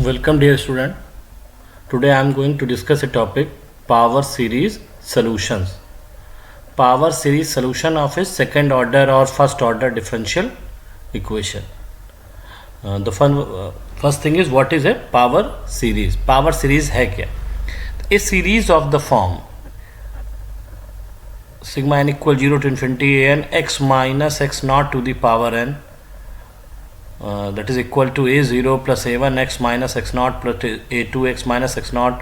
Welcome dear student. Today I am going to discuss a topic power series solutions. Power series solution of a second order or first order differential equation. The first thing is what is a power series. Power series है क्या? A series of the form sigma n equal 0 to infinity a n x minus x naught to the power n. That is equal to a0 plus a1 x minus x naught plus a2 x minus x naught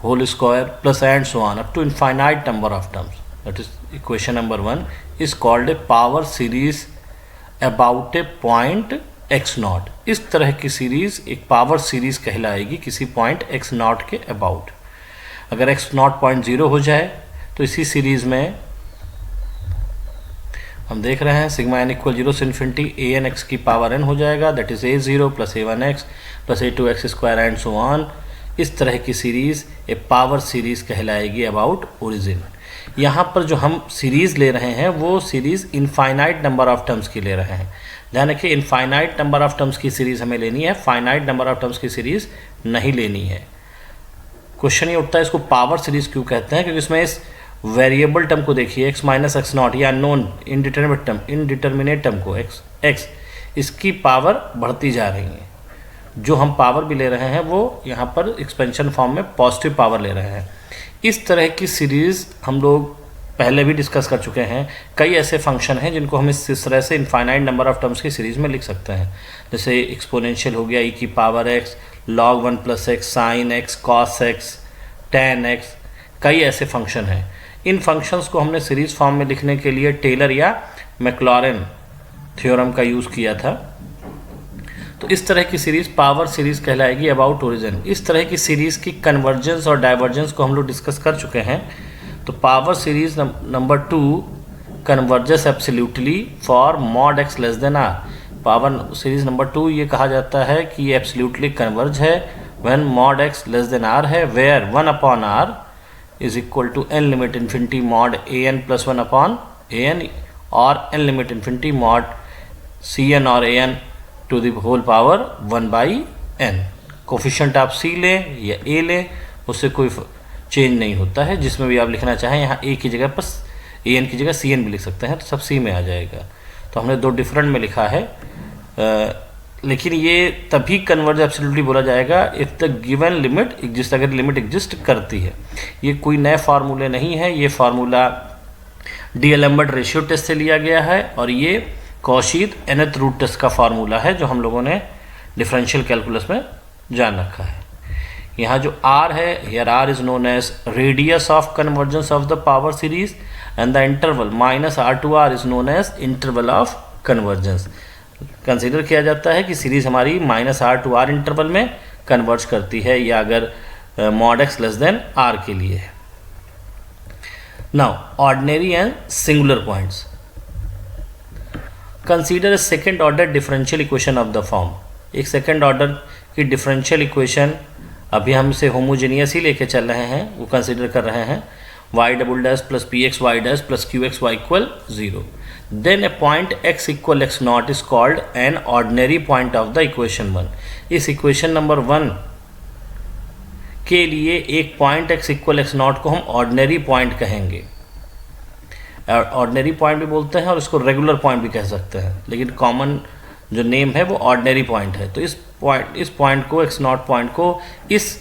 whole square plus and so on up to infinite number of terms. That is equation number 1 is called a power series about a point x naught. इस तरह की series एक power series कहलाएगी किसी point x naught के about. अगर x naught point 0 हो जाए तो इसी सीरीज में हम देख रहे हैं सिग्मा एन इक्वल 0 से इन्फिनिटी ए एन एक्स की पावर एन हो जाएगा. That is a0 plus a1 x plus a2 x square and so on. इस तरह की सीरीज ए पावर सीरीज कहलाएगी अबाउट ओरिजिन. यहाँ पर जो हम सीरीज ले रहे हैं वो series infinite number of terms की ले रहे हैं. ध्यान रखिए, इनफाइनाइट नंबर ऑफ टर्म्स की सीरीज हमें लेनी है, फाइनाइट नंबर ऑफ टर्म्स की सीरीज नहीं लेनी है. क्वेश्चन ये उठता है इसको पावर सीरीज क्यों कहते हैं, क्योंकि इसमें इस वेरिएबल टर्म को देखिए x माइनस एक्स नॉट या नॉन इनडिटर्मिनेट टर्म को x इसकी पावर बढ़ती जा रही है. जो हम पावर भी ले रहे हैं वो यहाँ पर एक्सपेंशन फॉर्म में पॉजिटिव पावर ले रहे हैं. इस तरह की सीरीज़ हम लोग पहले भी डिस्कस कर चुके हैं. कई ऐसे फंक्शन हैं जिनको हम इस तरह से इनफाइनाइट नंबर ऑफ टर्म्स की सीरीज़ में लिख सकते हैं. जैसे एक्सपोनेंशियल हो गया e की power x, log 1 plus x, sine x, cos x, tan x. कई ऐसे फंक्शन हैं. इन फंक्शंस को हमने सीरीज फॉर्म में लिखने के लिए टेलर या मैक्लॉरेन थ्योरम का यूज़ किया था. तो इस तरह की सीरीज पावर सीरीज कहलाएगी अबाउट ओरिजिन. इस तरह की सीरीज की कन्वर्जेंस और डाइवर्जेंस को हम लोग डिस्कस कर चुके हैं. तो power series number 2 converges absolutely for mod x less than r. Power series number 2 ये कहा जाता है कि ये एब्सोल्युटली कन्वर्ज है when mod x less than r है, where 1 upon r is equal to n limit infinity mod an plus 1 upon an और n limit infinity mod cn और an to the whole power 1 by n. Coefficient आप c लें या a लें, उससे कोई change नहीं होता है. जिसमें भी आप लिखना चाहें यहाँ a की जगह पर an की जगह cn भी लिख सकते हैं, तो सब c में आ जाएगा. तो हमने दो डिफरेंट में लिखा है. लेकिन ये तभी कन्वर्ज एब्सोल्युटली बोला जाएगा if the given limit exist, अगर लिमिट एग्जिस्ट करती है. ये कोई नए फार्मूले नहीं है, ये फार्मूला डी-एलेम्बर्ट रेशियो टेस्ट से लिया गया है और ये कॉशी nth रूट टेस्ट का फार्मूला है जो हम लोगों ने डिफरेंशियल कैलकुलस में जान रखा है. यहाँ जो r है, here r is known as radius of convergence of the power series and the interval minus r to r is known as interval of convergence. Consider किया जाता है कि सीरीज हमारी minus r to r interval में converge करती है या अगर mod x less than r के लिए है. Now ordinary and singular points. Consider a second order differential equation of the form. एक सेकेंड ऑर्डर की डिफरेंशियल इक्वेशन अभी हम इसे होमोजेनियस ही लेके चल रहे हैं, वो कंसीडर कर रहे हैं. y double dash plus p x Y dash plus q x Y equal 0. Then a point x equal x naught is called an ordinary point of the equation 1. इस equation number 1 के लिए एक point x equal x naught को हम ordinary point कहेंगे. ordinary point भी बोलते हैं और इसको regular point भी कह सकते हैं, लेकिन common जो name है वो ordinary point है. तो इस point को x naught point को इस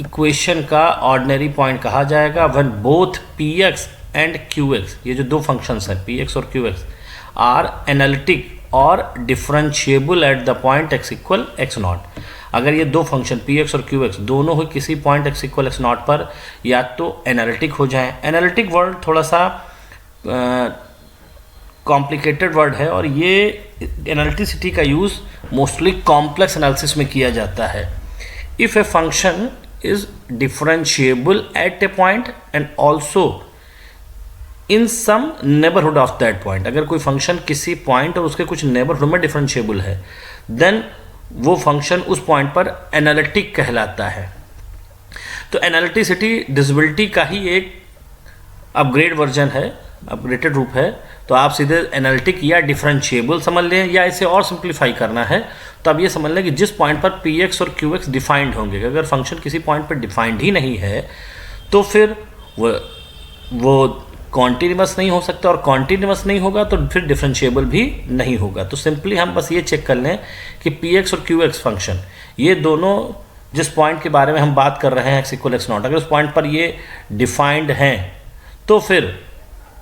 equation का ordinary point कहा जाएगा when both px and qx, ये जो दो फंक्शंस हैं px और qx आर एनालिटिक और differentiable at the point x equal x not. अगर ये दो फंक्शन px और qx दोनों ही किसी point x equal x not पर या तो एनालिटिक हो जाएं. एनालिटिक वर्ड थोड़ा सा कॉम्प्लिकेटेड वर्ड है और ये एनालिटिसिटी का यूज़ मोस्टली कॉम्प्लेक्स एनालिसिस में किया जाता है. If a function is differentiable at a point and also in some neighbourhood of that point. अगर कोई फंक्शन किसी पॉइंट और उसके कुछ नेबरहुड में डिफरेंशिएबल है, देन वो फंक्शन उस पॉइंट पर एनालिटिक कहलाता है. तो एनालिटिसिटी डिविजिबिलिटी का ही एक अपग्रेड वर्जन है अपग्रेडेड रूप है, तो आप सीधे एनालिटिक या डिफरेंशिएबल समझ लें, या इसे और सिंप्लीफाई करना है तो आप ये समझ लें कि जिस पॉइंट पर पी एक्स और क्यू एक्स डिफाइंड होंगे, अगर फंक्शन किसी पॉइंट पर डिफाइंड ही नहीं है तो फिर वो कॉन्टिन्यूस नहीं हो सकता, और कॉन्टिन्यूस नहीं होगा तो फिर डिफरेंशिएबल भी नहीं होगा। तो सिंपली हम बस ये चेक कर लें कि पी एक्स और क्यू एक्स फंक्शन, ये दोनों जिस पॉइंट के बारे में हम बात कर रहे हैं एक्स इक्वल एक्स नॉट, अगर उस पॉइंट पर ये डिफाइंड हैं तो फिर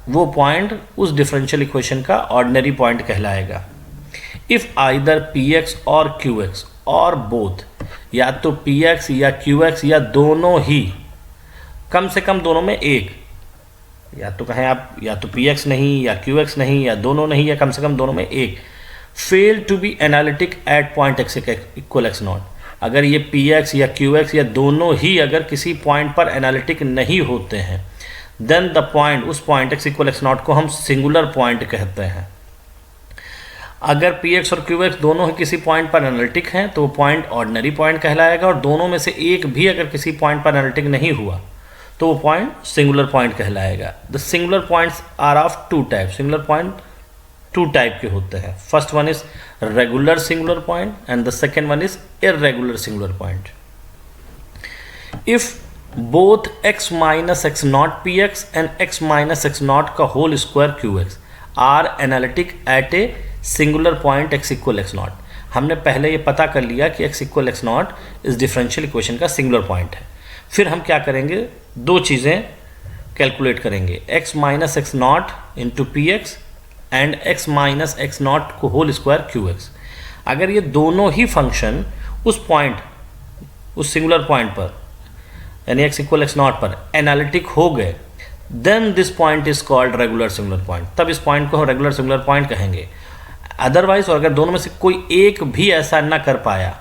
वो पॉइंट उस डिफरेंशियल इक्वेशन का ऑर्डिनरी पॉइंट कहलाएगा। इफ़ आइदर पी एक्स और क्यू एक्स और बोथ, या तो पी एक्स या क्यू एक्स या दोनों ही, कम से कम दोनों में एक, या तो कहें आप या तो पी एक्स नहीं या क्यू एक्स नहीं या दोनों नहीं या कम से कम दोनों में एक, fail to be analytic at point x equal x naught, अगर ये पी एक्स या क्यू एक्स या दोनों ही अगर किसी पॉइंट पर एनालिटिक नहीं होते हैं, देन द पॉइंट, उस point x equal x naught को हम सिंगुलर पॉइंट कहते हैं। अगर पी एक्स और क्यू एक्स दोनों ही किसी पॉइंट पर एनालिटिक हैं तो वो पॉइंट ऑर्डिनरी पॉइंट कहलाएगा, और दोनों में से एक भी अगर किसी पॉइंट पर एनालिटिक नहीं हुआ तो वो पॉइंट सिंगुलर पॉइंट कहलाएगा। The singular points are of two type, singular point two type के होते हैं। First one is regular singular point and the second one is irregular singular point. If both x minus x naught px and x minus x naught का whole square qx are analytic at a singular point x equal x naught, हमने पहले ये पता कर लिया कि x equal x naught इस differential equation का सिंगुलर पॉइंट है। फिर हम क्या करेंगे, दो चीज़ें कैलकुलेट करेंगे, x minus x naught into p x and x minus x naught को होल स्क्वायर qx। अगर ये दोनों ही फंक्शन उस पॉइंट, उस सिंगुलर पॉइंट पर यानी x इक्वल एक्स नॉट पर एनालिटिक हो गए, then this point is called regular singular point, तब इस पॉइंट को हम रेगुलर सिंगुलर पॉइंट कहेंगे। अदरवाइज, और अगर दोनों में से कोई एक भी ऐसा ना कर पाया,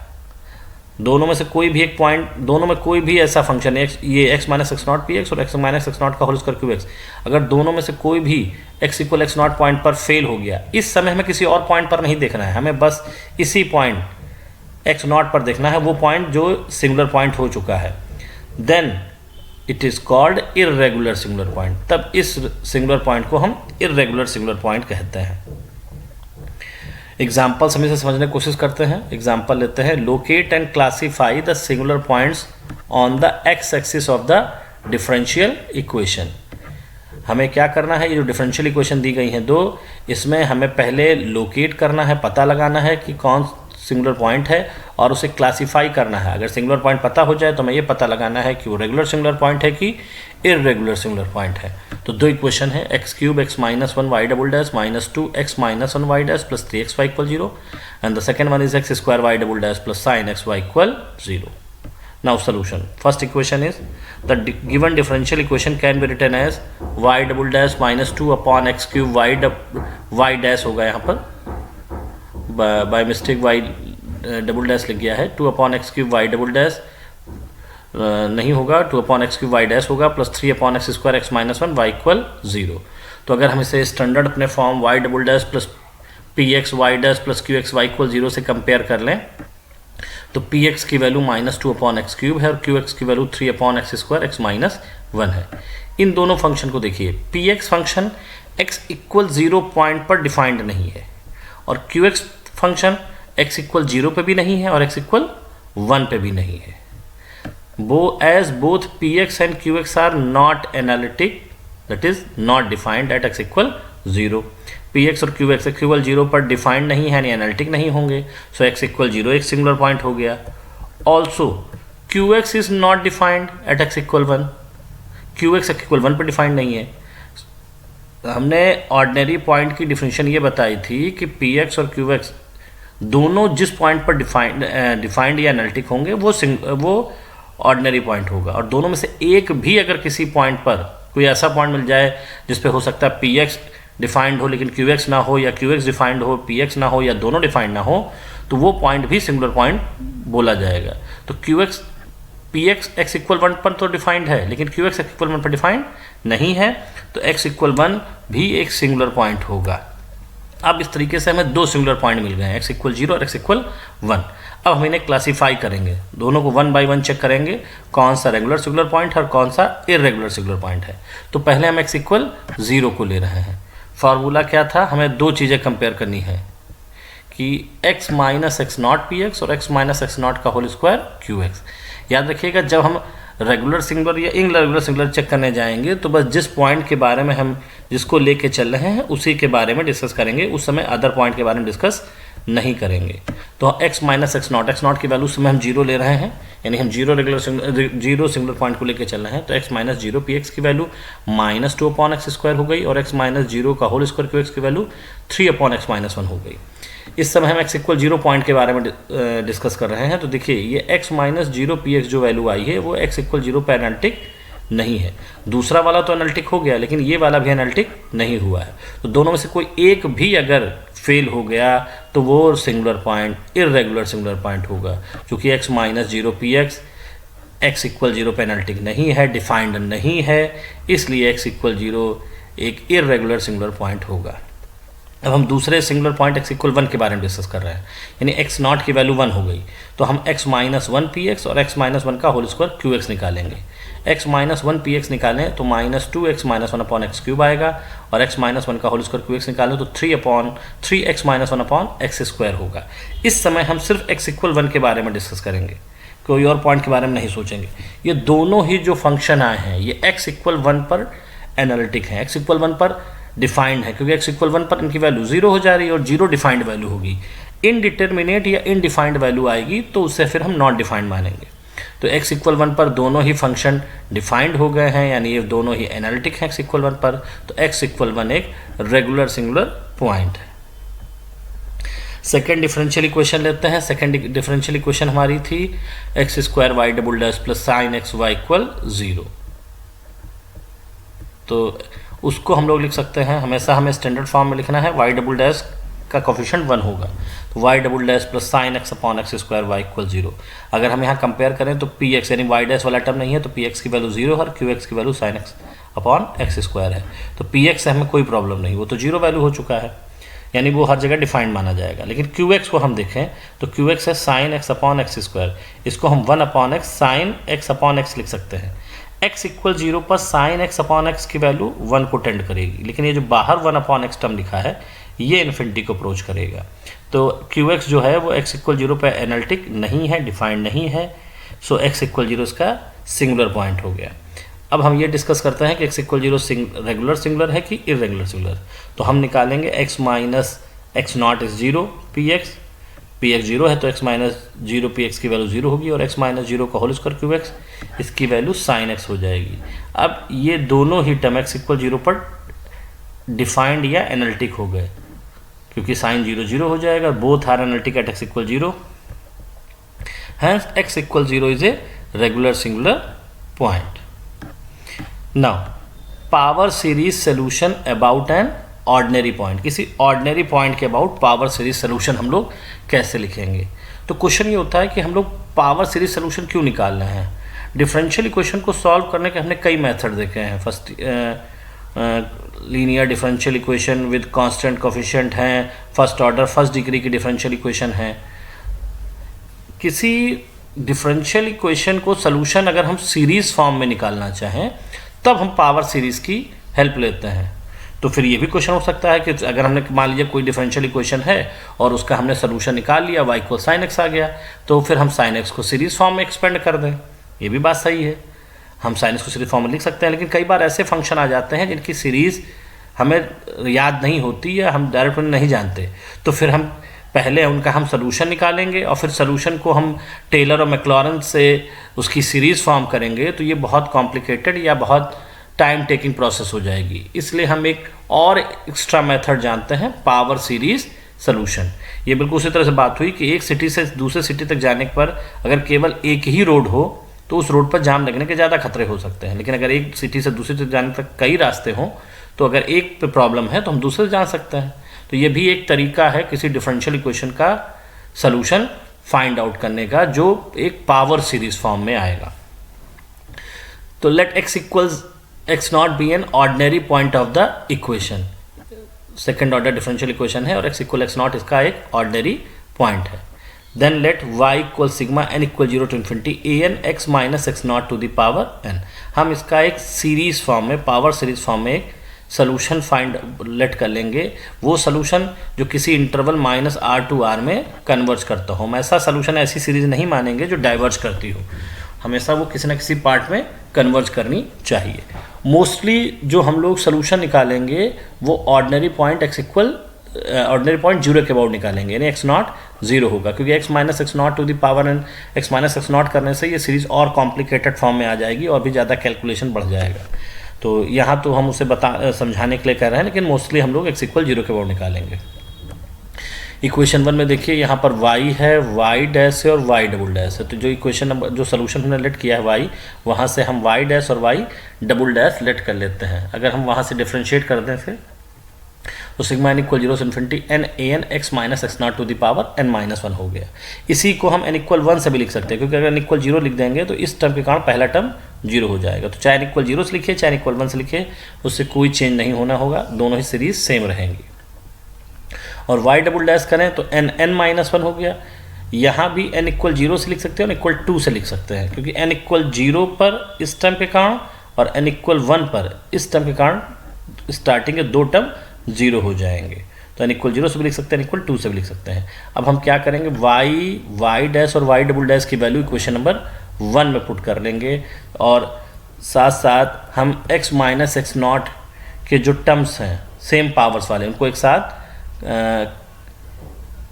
दोनों में से कोई भी एक पॉइंट, दोनों में कोई भी ऐसा फंक्शन है, ये x minus x not P X और x माइनस एक्स नॉट का होल स्क्वायर क्यू एक्स, अगर दोनों में से कोई भी x equal x not point पर फेल हो गया, इस समय हमें किसी और पॉइंट पर नहीं देखना है, हमें बस इसी पॉइंट x नॉट पर देखना है, वो पॉइंट जो सिंगुलर पॉइंट हो चुका है, then it is called irregular singular point, तब इस सिंगुलर पॉइंट को हम इर्रेगुलर सिंगुलर पॉइंट कहते हैं। एग्जाम्पल हम इसे समझने की कोशिश करते हैं। एग्जाम्पल लेते हैं, locate and classify the singular points on the x axis of the differential equation. हमें क्या करना है, ये जो डिफरेंशियल इक्वेशन दी गई हैं दो, इसमें हमें पहले लोकेट करना है, पता लगाना है कि कौन सिंगुलर पॉइंट है, और उसे क्लासीफाई करना है। अगर सिंगुलर पॉइंट पता हो जाए तो हमें ये पता लगाना है कि वो रेगुलर सिंगुलर पॉइंट है कि इर्रेगुलर सिंगुलर पॉइंट है। तो दो इक्वेशन है, x cube x minus one y double dash minus two x minus one y dash plus three x Y equal zero, and the second one is x square Y double dash plus sine x Y equal zero. Now solution. First equation is the given differential equation can be written as y double dash minus 2 upon x cube y dash होगा यहाँ पर by mistake y double dash लिख गया है, 2 upon x cube y double dash नहीं होगा, 2 upon x cube y dash होगा plus 3 upon x square x minus one Y equal zero. तो अगर हम इसे स्टैंडर्ड अपने form y double dash plus p x Y dash plus q x Y equal zero से compare कर लें तो पी एक्स की value minus two upon x cube है और क्यू एक्स की value 3 upon x square x minus one है। इन दोनों फंक्शन को देखिए, P x function x equal zero point पर डिफाइंड नहीं है, और Q x function x equal zero पे भी नहीं है और x इक्वल वन पे भी नहीं है। As both P x and Q X are not analytic, that is not defined at x equal zero. P X और क्यू एक्स इक्वल जीरो पर डिफाइंड नहीं है यानी एनालिटिक नहीं होंगे, सो x इक्वल जीरो एक सिंगुलर पॉइंट हो गया। Also Q X is not defined at x equal one, Q X equal one पर डिफाइंड नहीं है। हमने ऑर्डिनरी पॉइंट की डिफिनेशन ये बताई थी कि पी एक्स और क्यू एक्स दोनों जिस पॉइंट पर डिफाइंड या एनालिटिक होंगे वो ऑर्डिनरी पॉइंट होगा, और दोनों में से एक भी अगर किसी पॉइंट पर कोई ऐसा पॉइंट मिल जाए जिस पे हो सकता है पी एक्स डिफाइंड हो लेकिन क्यू एक्स ना हो, या क्यू एक्स डिफाइंड हो पी एक्स ना हो, या दोनों डिफाइंड ना हो, तो वो पॉइंट भी सिंगुलर पॉइंट बोला जाएगा। तो Q x P x x equal one पर तो डिफाइंड है लेकिन क्यू एक्स इक्वल वन पर डिफाइंड नहीं है, तो एक्स इक्वल वन भी एक सिंगुलर पॉइंट होगा। अब इस तरीके से हमें दो सिंगुलर पॉइंट मिल गए हैं, x इक्वल 0 और x इक्वल 1। अब हम इन्हें क्लासीफाई करेंगे, दोनों को 1 बाई 1 चेक करेंगे कौन सा रेगुलर सिंगुलर पॉइंट है और कौन सा इरेगुलर सिंगुलर पॉइंट है। तो पहले हम x इक्वल 0 को ले रहे हैं। फार्मूला क्या था, हमें दो चीज़ें कंपेयर करनी है कि x minus x not P X और x माइनस एक्स नॉट का होल स्क्वायर क्यू एक्स। याद रखिएगा, जब हम रेगुलर सिंगुलर या इरेगुलर सिंगुलर चेक करने जाएंगे तो बस जिस पॉइंट के बारे में हम जिसको लेके चल रहे हैं उसी के बारे में डिस्कस करेंगे, उस समय अदर पॉइंट के बारे में डिस्कस नहीं करेंगे। तो x माइनस एक्स नॉट की वैल्यू समय हम 0 ले रहे हैं, यानी हम जीरो सिंगुलर पॉइंट को लेके चल रहे हैं। तो x माइनस 0 पी एक्स की value minus 2 upon x square हो गई और x माइनस 0 का होल स्क्वायर क्यू एक्स की वैल्यू 3 अपॉन एक्स माइनस 1 हो गई। इस समय हम x इक्वल 0 पॉइंट के बारे में डिस्कस कर रहे हैं। तो देखिए ये x माइनस 0 पी एक्स जो वैल्यू आई है वो x इक्वल 0 पर एनालिटिक नहीं है। दूसरा वाला तो एनालिटिक हो गया, लेकिन ये वाला भी एनालिटिक नहीं हुआ है। तो दोनों में से कोई एक भी अगर फेल हो गया तो वो singular point irregular singular point होगा, क्योंकि x minus 0 P x x equal 0 पे एनालिटिक नहीं है, डिफाइंड नहीं है, इसलिए x इक्वल 0 एक इरेगुलर सिंगुलर पॉइंट होगा। अब हम दूसरे सिंगुलर पॉइंट x इक्वल 1 के बारे में डिस्कस कर रहे हैं, यानी x नॉट की वैल्यू 1 हो गई। तो हम x माइनस 1 पी एक्स और x माइनस 1 का होल स्क्वायर क्यू एक्स निकालेंगे। x माइनस 1 पी एक्स निकालें तो minus 2x minus 1 upon x cube आएगा, और x माइनस 1 का होल स्क्वायर क्यू एक्स निकालें तो 3x minus 1 upon x square होगा। इस समय हम सिर्फ x इक्वल 1 के बारे में डिस्कस करेंगे, कोई और पॉइंट के बारे में नहीं सोचेंगे। ये दोनों ही जो फंक्शन आए हैं ये x इक्वल 1 पर एनालिटिक हैं, x इक्वल 1 पर डिफाइंड है, क्योंकि x इक्वल 1 पर इनकी वैल्यू 0 हो जा रही है और 0 डिफाइंड वैल्यू होगी। इनडिटर्मिनेट या इनडिफाइंड वैल्यू आएगी तो उससे फिर हम नॉट डिफाइंड मानेंगे। तो x इक्वल 1 पर दोनों ही फंक्शन डिफाइंड हो गए हैं, यानी ये दोनों ही एनालिटिक हैं x इक्वल 1 पर। तो x इक्वल 1 एक रेगुलर सिंगुलर पॉइंट है। सेकेंड डिफरेंशियल इक्वेशन लेते हैं। सेकेंड डिफरेंशियल इक्वेशन हमारी थी X square Y double dash plus sine x Y equal 0। तो उसको हम लोग लिख सकते हैं, हमेशा हमें स्टैंडर्ड फॉर्म में लिखना है, वाई डबल डैश का कोफिशिएंट 1 होगा तो Y double dash plus sine X upon x square Y equal 0। अगर हम यहाँ कंपेयर करें तो पी एक्स यानी वाई डैश वाला टर्म नहीं है, तो पी एक्स की वैल्यू 0 है और क्यू एक्स की value sign X upon x square है। तो पी एक्स से हमें कोई प्रॉब्लम नहीं, वो तो 0 वैल्यू हो चुका है, यानी वो हर जगह डिफाइंड माना जाएगा। लेकिन क्यू एक्स को हम देखें तो क्यू एक्स है sign X upon x square, इसको हम 1 upon x sign X upon x लिख सकते हैं। x इक्वल 0 पर साइन एक्स अपॉन एक्स की वैल्यू 1 को टेंड करेगी, लेकिन ये जो बाहर 1 अपॉन एक्स टर्म लिखा है ये इन्फिनिटी को अप्रोच करेगा। तो क्यू एक्स जो है वो x इक्वल 0 पर एनालिटिक नहीं है, डिफाइंड नहीं है, सो x इक्वल 0 इसका सिंगुलर पॉइंट हो गया। अब हम ये डिस्कस करते हैं कि x इक्वल 0 रेगुलर सिंगुलर है कि इरेगुलर सिंगुलर। तो हम निकालेंगे x minus x not is 0 P x 0 है तो x माइनस 0 पी एक्स की वैल्यू 0 होगी, और x माइनस 0 का होल स्क्वायर क्यू एक्स इसकी वैल्यू साइन एक्स हो जाएगी। अब ये दोनों ही टर्म x इक्वल 0 पर डिफाइंड या एनालिटिक हो गए, क्योंकि साइन 0 0 हो जाएगा, both are analytic at x equal 0, hence x equal 0 is a regular singular point. Now power series solution about an ordinary point, किसी ऑर्डिनरी पॉइंट के अबाउट पावर सीरीज सोल्यूशन हम लोग कैसे लिखेंगे। तो क्वेश्चन ये होता है कि हम लोग पावर सीरीज सोल्यूशन क्यों निकाल रहे हैं। डिफरेंशियल इक्वेशन को सॉल्व करने के हमने कई मेथड देखे हैं। First linear differential equation with constant coefficient हैं, फर्स्ट ऑर्डर फर्स्ट डिग्री की डिफरेंशियल इक्वेशन है। किसी डिफरेंशियल इक्वेशन को सोल्यूशन अगर हम सीरीज फॉर्म में निकालना चाहें तब हम पावर सीरीज की हेल्प लेते हैं। तो फिर ये भी क्वेश्चन हो सकता है कि अगर हमने मान लीजिए कोई डिफरेंशियल इक्वेशन है और उसका हमने सोल्यूशन निकाल लिया, y इक्वल साइन एक्स आ गया, तो फिर हम साइन एक्स को सीरीज फॉर्म में एक्सपेंड कर दें, ये भी बात सही है, हम साइन एक्स को सीरीज फॉर्म में लिख सकते हैं। लेकिन कई बार ऐसे फंक्शन आ जाते हैं जिनकी सीरीज़ हमें याद नहीं होती या हम डायरेक्ट नहीं जानते, तो फिर हम पहले उनका हम सोल्यूशन निकालेंगे और फिर सोल्यूशन को हम टेलर और मैक्लॉरेन से उसकी सीरीज़ फॉर्म करेंगे, तो ये बहुत कॉम्प्लिकेटेड या बहुत टाइम टेकिंग प्रोसेस हो जाएगी। इसलिए हम एक और एक्स्ट्रा मेथड जानते हैं, पावर सीरीज सोल्यूशन। ये बिल्कुल उसी तरह से बात हुई कि एक सिटी से दूसरे सिटी तक जाने पर अगर केवल एक ही रोड हो तो उस रोड पर जाम लगने के ज़्यादा खतरे हो सकते हैं, लेकिन अगर एक सिटी से दूसरी तक जाने तक कई रास्ते हों तो अगर एक पे प्रॉब्लम है तो हम दूसरे से जा सकते हैं। तो ये भी एक तरीका है किसी डिफरेंशियल इक्वेशन का सोल्यूशन फाइंड आउट करने का, जो एक पावर सीरीज फॉर्म में आएगा। तो let x equals x naught be an ordinary point of the equation. Second order differential equation है और x इक्वल एक्स नॉट इसका एक ऑर्डिनरी पॉइंट है। Then let y equal sigma n equal 0 to infinity A N X minus x naught to the power n। हम इसका एक series form में, power series form में एक सोल्यूशन फाइंड लेट कर लेंगे, वो सोल्यूशन जो किसी interval minus r to r में कन्वर्ज करता हो। हम ऐसा सोल्यूशन, ऐसी सीरीज नहीं मानेंगे जो डाइवर्ज करती हो, हमेशा वो किसी न किसी पार्ट में कन्वर्ज करनी चाहिए। मोस्टली जो हम लोग सोल्यूशन निकालेंगे वो ordinary point x equal ordinary point 0 के अबाउट निकालेंगे, यानी x नॉट 0 होगा, क्योंकि x minus x naught to the power n, x minus x naught करने से ये सीरीज और कॉम्प्लिकेटेड फॉर्म में आ जाएगी और भी ज़्यादा कैलकुलेशन बढ़ जाएगा। तो यहाँ तो हम उसे समझाने के लिए कर रहे हैं, लेकिन मोस्टली हम लोग x इक्वल 0 के अबाउट निकालेंगे। इक्वेशन 1 में देखिए यहाँ पर y है, y डैश है और y डबल डैश है। तो जो इक्वेशन नंबर, जो सोल्यूशन हमने लेट किया है y, वहाँ से हम y डैश और y डबल डैश लेट कर लेते हैं। अगर हम वहाँ से डिफ्रेंशिएट कर दें फिर तो सिग्मा n इक्वल 0 से infinity n a n x minus x naught to the power n minus 1 हो गया। इसी को हम n इक्वल 1 से भी लिख सकते हैं, क्योंकि अगर n इक्वल 0 लिख देंगे तो इस टर्म के कारण पहला टर्म 0 हो जाएगा। तो चाहे n इक्वल 0 से लिखिए चाहे n इक्वल 1 से लिखिए, उससे कोई चेंज नहीं होना होगा, दोनों ही सीरीज सेम रहेंगी। और y डबल डैश करें तो n माइनस 1 हो गया। यहाँ भी n इक्वल 0 से लिख सकते हैं और इक्वल 2 से लिख सकते हैं, क्योंकि n इक्वल 0 पर इस टर्म के कारण और n इक्वल 1 पर इस टर्म के कारण स्टार्टिंग के दो टर्म 0 हो जाएंगे। तो n इक्वल 0 से भी लिख सकते हैं, n इक्वल 2 से भी लिख सकते हैं। अब हम क्या करेंगे, y डैश और y डबल डैश की वैल्यू इक्वेशन नंबर 1 में पुट कर लेंगे, और साथ साथ हम x माइनस एक्स नॉट के जो टर्म्स हैं सेम पावर्स वाले, उनको एक साथ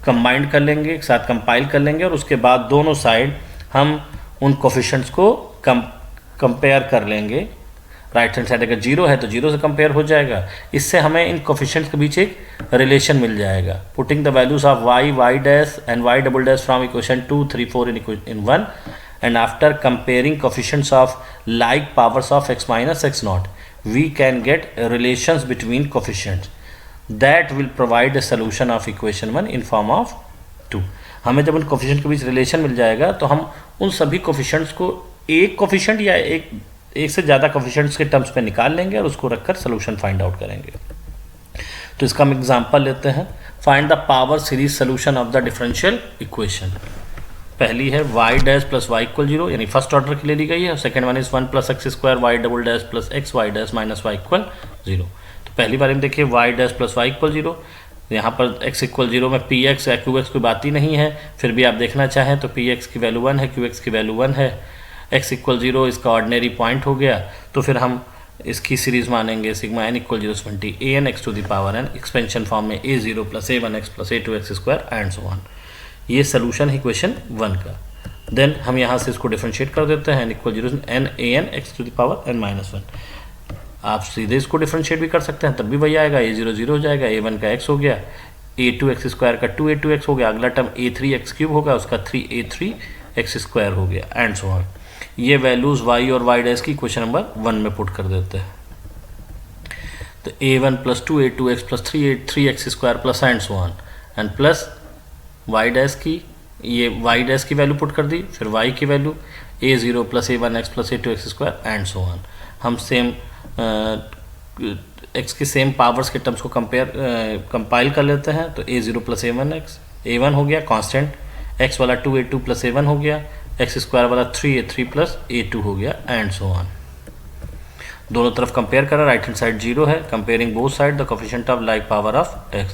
कंबाइंड कर लेंगे, एक साथ कंपाइल कर लेंगे, और उसके बाद दोनों साइड हम उन कोफिशिएंट्स को कंपेयर कर लेंगे। राइट हैंड साइड अगर 0 है तो 0 से कंपेयर हो जाएगा, इससे हमें इन कोफिशिएंट्स के बीच एक रिलेशन मिल जाएगा। Putting the values of y dash and y double dash from equation 2, 3, 4 in 1 and after comparing coefficients of like powers of x minus x naught, we can get relations between coefficients that will provide a solution of equation 1 in form of 2। हमें जब उन coefficient के बीच relation मिल जाएगा तो हम उन सभी coefficients को एक कोफिशिएंट या एक से ज़्यादा कोफिशिएंट्स के टर्म्स पे निकाल लेंगे और उसको रखकर सोल्यूशन फाइंड आउट करेंगे। तो इसका हम एग्जांपल लेते हैं। Find the power series solution of the differential equation. पहली है y dash plus Y equal 0, यानी फर्स्ट ऑर्डर के लिए ली गई है। Second one is 1 plus X square Y double dash plus x Y dash minus Y equal 0। तो पहली बार में देखिए y dash plus Y equal 0, यहाँ पर x इक्वल 0 में पी एक्स या क्यू एक्स कोई बात ही नहीं है, फिर भी आप देखना चाहें तो पी एक्स की वैल्यू 1 है, क्यू एक्स की वैल्यू 1 है, x इक्वल 0 इसका ऑर्डिनरी पॉइंट हो गया। तो फिर हम इसकी सीरीज मानेंगे सिग्मा n इक्वल 0 से 20 a n x to the power n, expansion form में a0 plus a1x plus a2x square and so on. ये सोल्यूशन है इक्वेशन 1 का। देन हम यहाँ से इसको डिफरेंशिएट कर देते हैं, n इक्वल 0 से n a n x to the power n minus 1। आप सीधे इसको डिफरेंशिएट भी कर सकते हैं, तब भी वही आएगा, a0 0 हो जाएगा, a1 का x हो गया, a2x स्क्वायर का 2a2x हो गया, अगला टर्म a3x क्यूब होगा, उसका 3a3x स्क्वायर हो गया एंड सो ऑन। ये वैल्यूज y और y डैश की क्वेश्चन नंबर 1 में पुट कर देते हैं। तो a1 plus 2a2x plus 3x square plus and so on, and plus y dash की, ये y डैश की वैल्यू पुट कर दी, फिर y की value a0 plus a1x plus a2x square and so on. हम सेम x की same powers के terms को कंपाइल कर लेते हैं। तो a0 प्लस a1x, a1 हो गया कांस्टेंट, x वाला 2a2 प्लस a1 हो गया, एक्स स्क्वायर वाला 3a3 प्लस a2 हो गया एंड सो ऑन। दोनों तरफ कंपेयर करें, राइट हैंड साइड 0 है, comparing both side the coefficient of like power of x।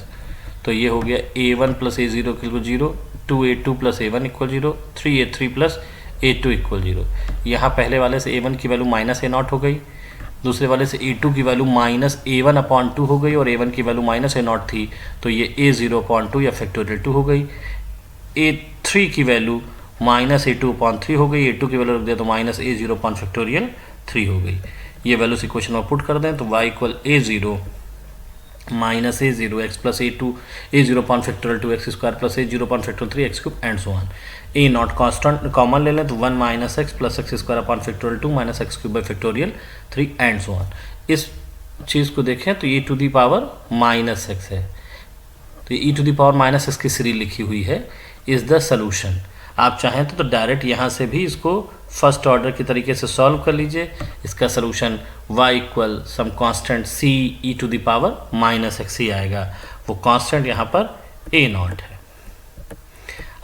तो ये हो गया a1 plus a0 equal 0, 2a2 plus a1 equal 0, 3a3 plus a2 equal 0। यहाँ पहले वाले से a1 की वैल्यू माइनस a0 हो गई, दूसरे वाले से a2 की वैल्यू माइनस a1/2 हो गई, और a1 की वैल्यू माइनस a0 थी तो ये a0/2 या फैक्टोरियल 2 हो गई। a3 की वैल्यू माइनस a2/3 हो गई, a2 की वैल्यू रख दिया तो माइनस a0 फैक्टोरियल 3 हो गई। ये वैल्यूज इक्वेशन में पुट कर दें तो y equal a0 minus a0 x plus a0 factorial 2x square plus a0 factorial 3x cube and so on. a0 constant common ले लें तो 1 minus x plus x square upon factorial 2 minus x cube by factorial 3 and so on. इस चीज़ को देखें तो e to the power minus x है, तो e to the power minus x की सीरीज लिखी हुई है, इज़ द सोल्यूशन। आप चाहें तो डायरेक्ट यहाँ से भी इसको फर्स्ट ऑर्डर की तरीके से सॉल्व कर लीजिए। इसका solution y equal some constant c e to the power minus x ही आएगा। वो कांस्टेंट यहाँ पर a नॉट है।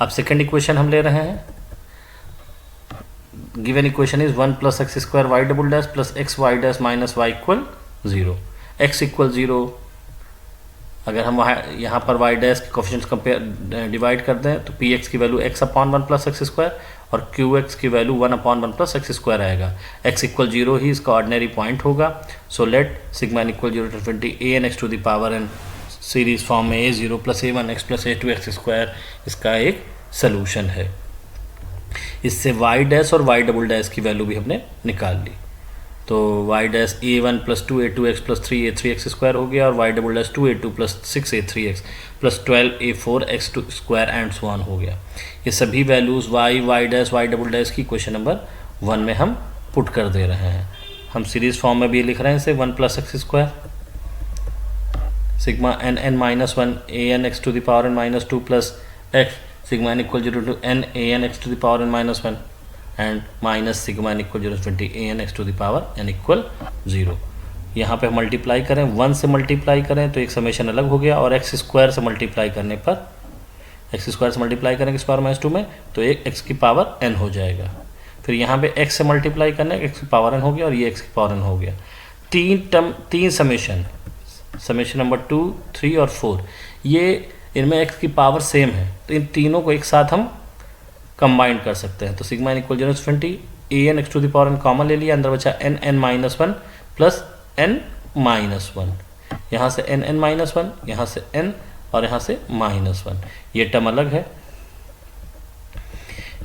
अब सेकेंड इक्वेशन हम ले रहे हैं। Given equation is 1 plus X square Y double dash plus x Y dash minus Y equal 0। X equal 0 अगर हम यहाँ पर y डैश के कोफिशिएंट्स कंपेयर डिवाइड कर दें तो पी एक्स की value x upon 1 plus X square और क्यू एक्स की value 1 upon 1 plus X square आएगा। x इक्वल 0 ही इसका ऑर्डिनरी पॉइंट होगा। So late sigma n equal 0 to 20 a n x to the power n series form में a0 plus a1x plus a2x square इसका एक solution है। इससे y dash और y डबल डैश की वैल्यू भी हमने निकाल ली। तो y dash a1 plus 2a2x plus 3a3x square हो गया और y double dash 2a2 plus 6a3x plus 12a4x square and so on हो गया। ये सभी values y dash y double dash की क्वेश्चन नंबर 1 में हम पुट कर दे रहे हैं। हम सीरीज फॉर्म में भी लिख रहे हैं इसे 1 plus X square sigma n minus 1 a n x to the power n minus 2 plus x sigma n equal 0 to n a n x to the power n minus 1 and minus sigma n equal 0 20 a n x to the power n equal 0। यहाँ पे multiply करें 1 से multiply करें तो एक summation अलग हो गया और एक्स स्क्वायर से मल्टीप्लाई करने पर एक्स स्क्वायर से मल्टीप्लाई करेंगे स्क्वायर माइनस 2 में तो एक एक्स की पावर n हो जाएगा। फिर यहाँ पे x से मल्टीप्लाई करने एक्स की पावर n हो गया और ये x की पावर n हो गया। तीन समेशन नंबर 2, 3 और 4 ये इनमें x की पावर सेम है तो इन तीनों को एक साथ हम कंबाइन कर सकते हैं। तो sigma n equal 0 to 20 a n x to the power n common ले लिया, अंदर बचा n minus 1 plus n minus 1। यहाँ से n माइनस 1, यहाँ से n और यहाँ से माइनस 1। ये टर्म अलग है।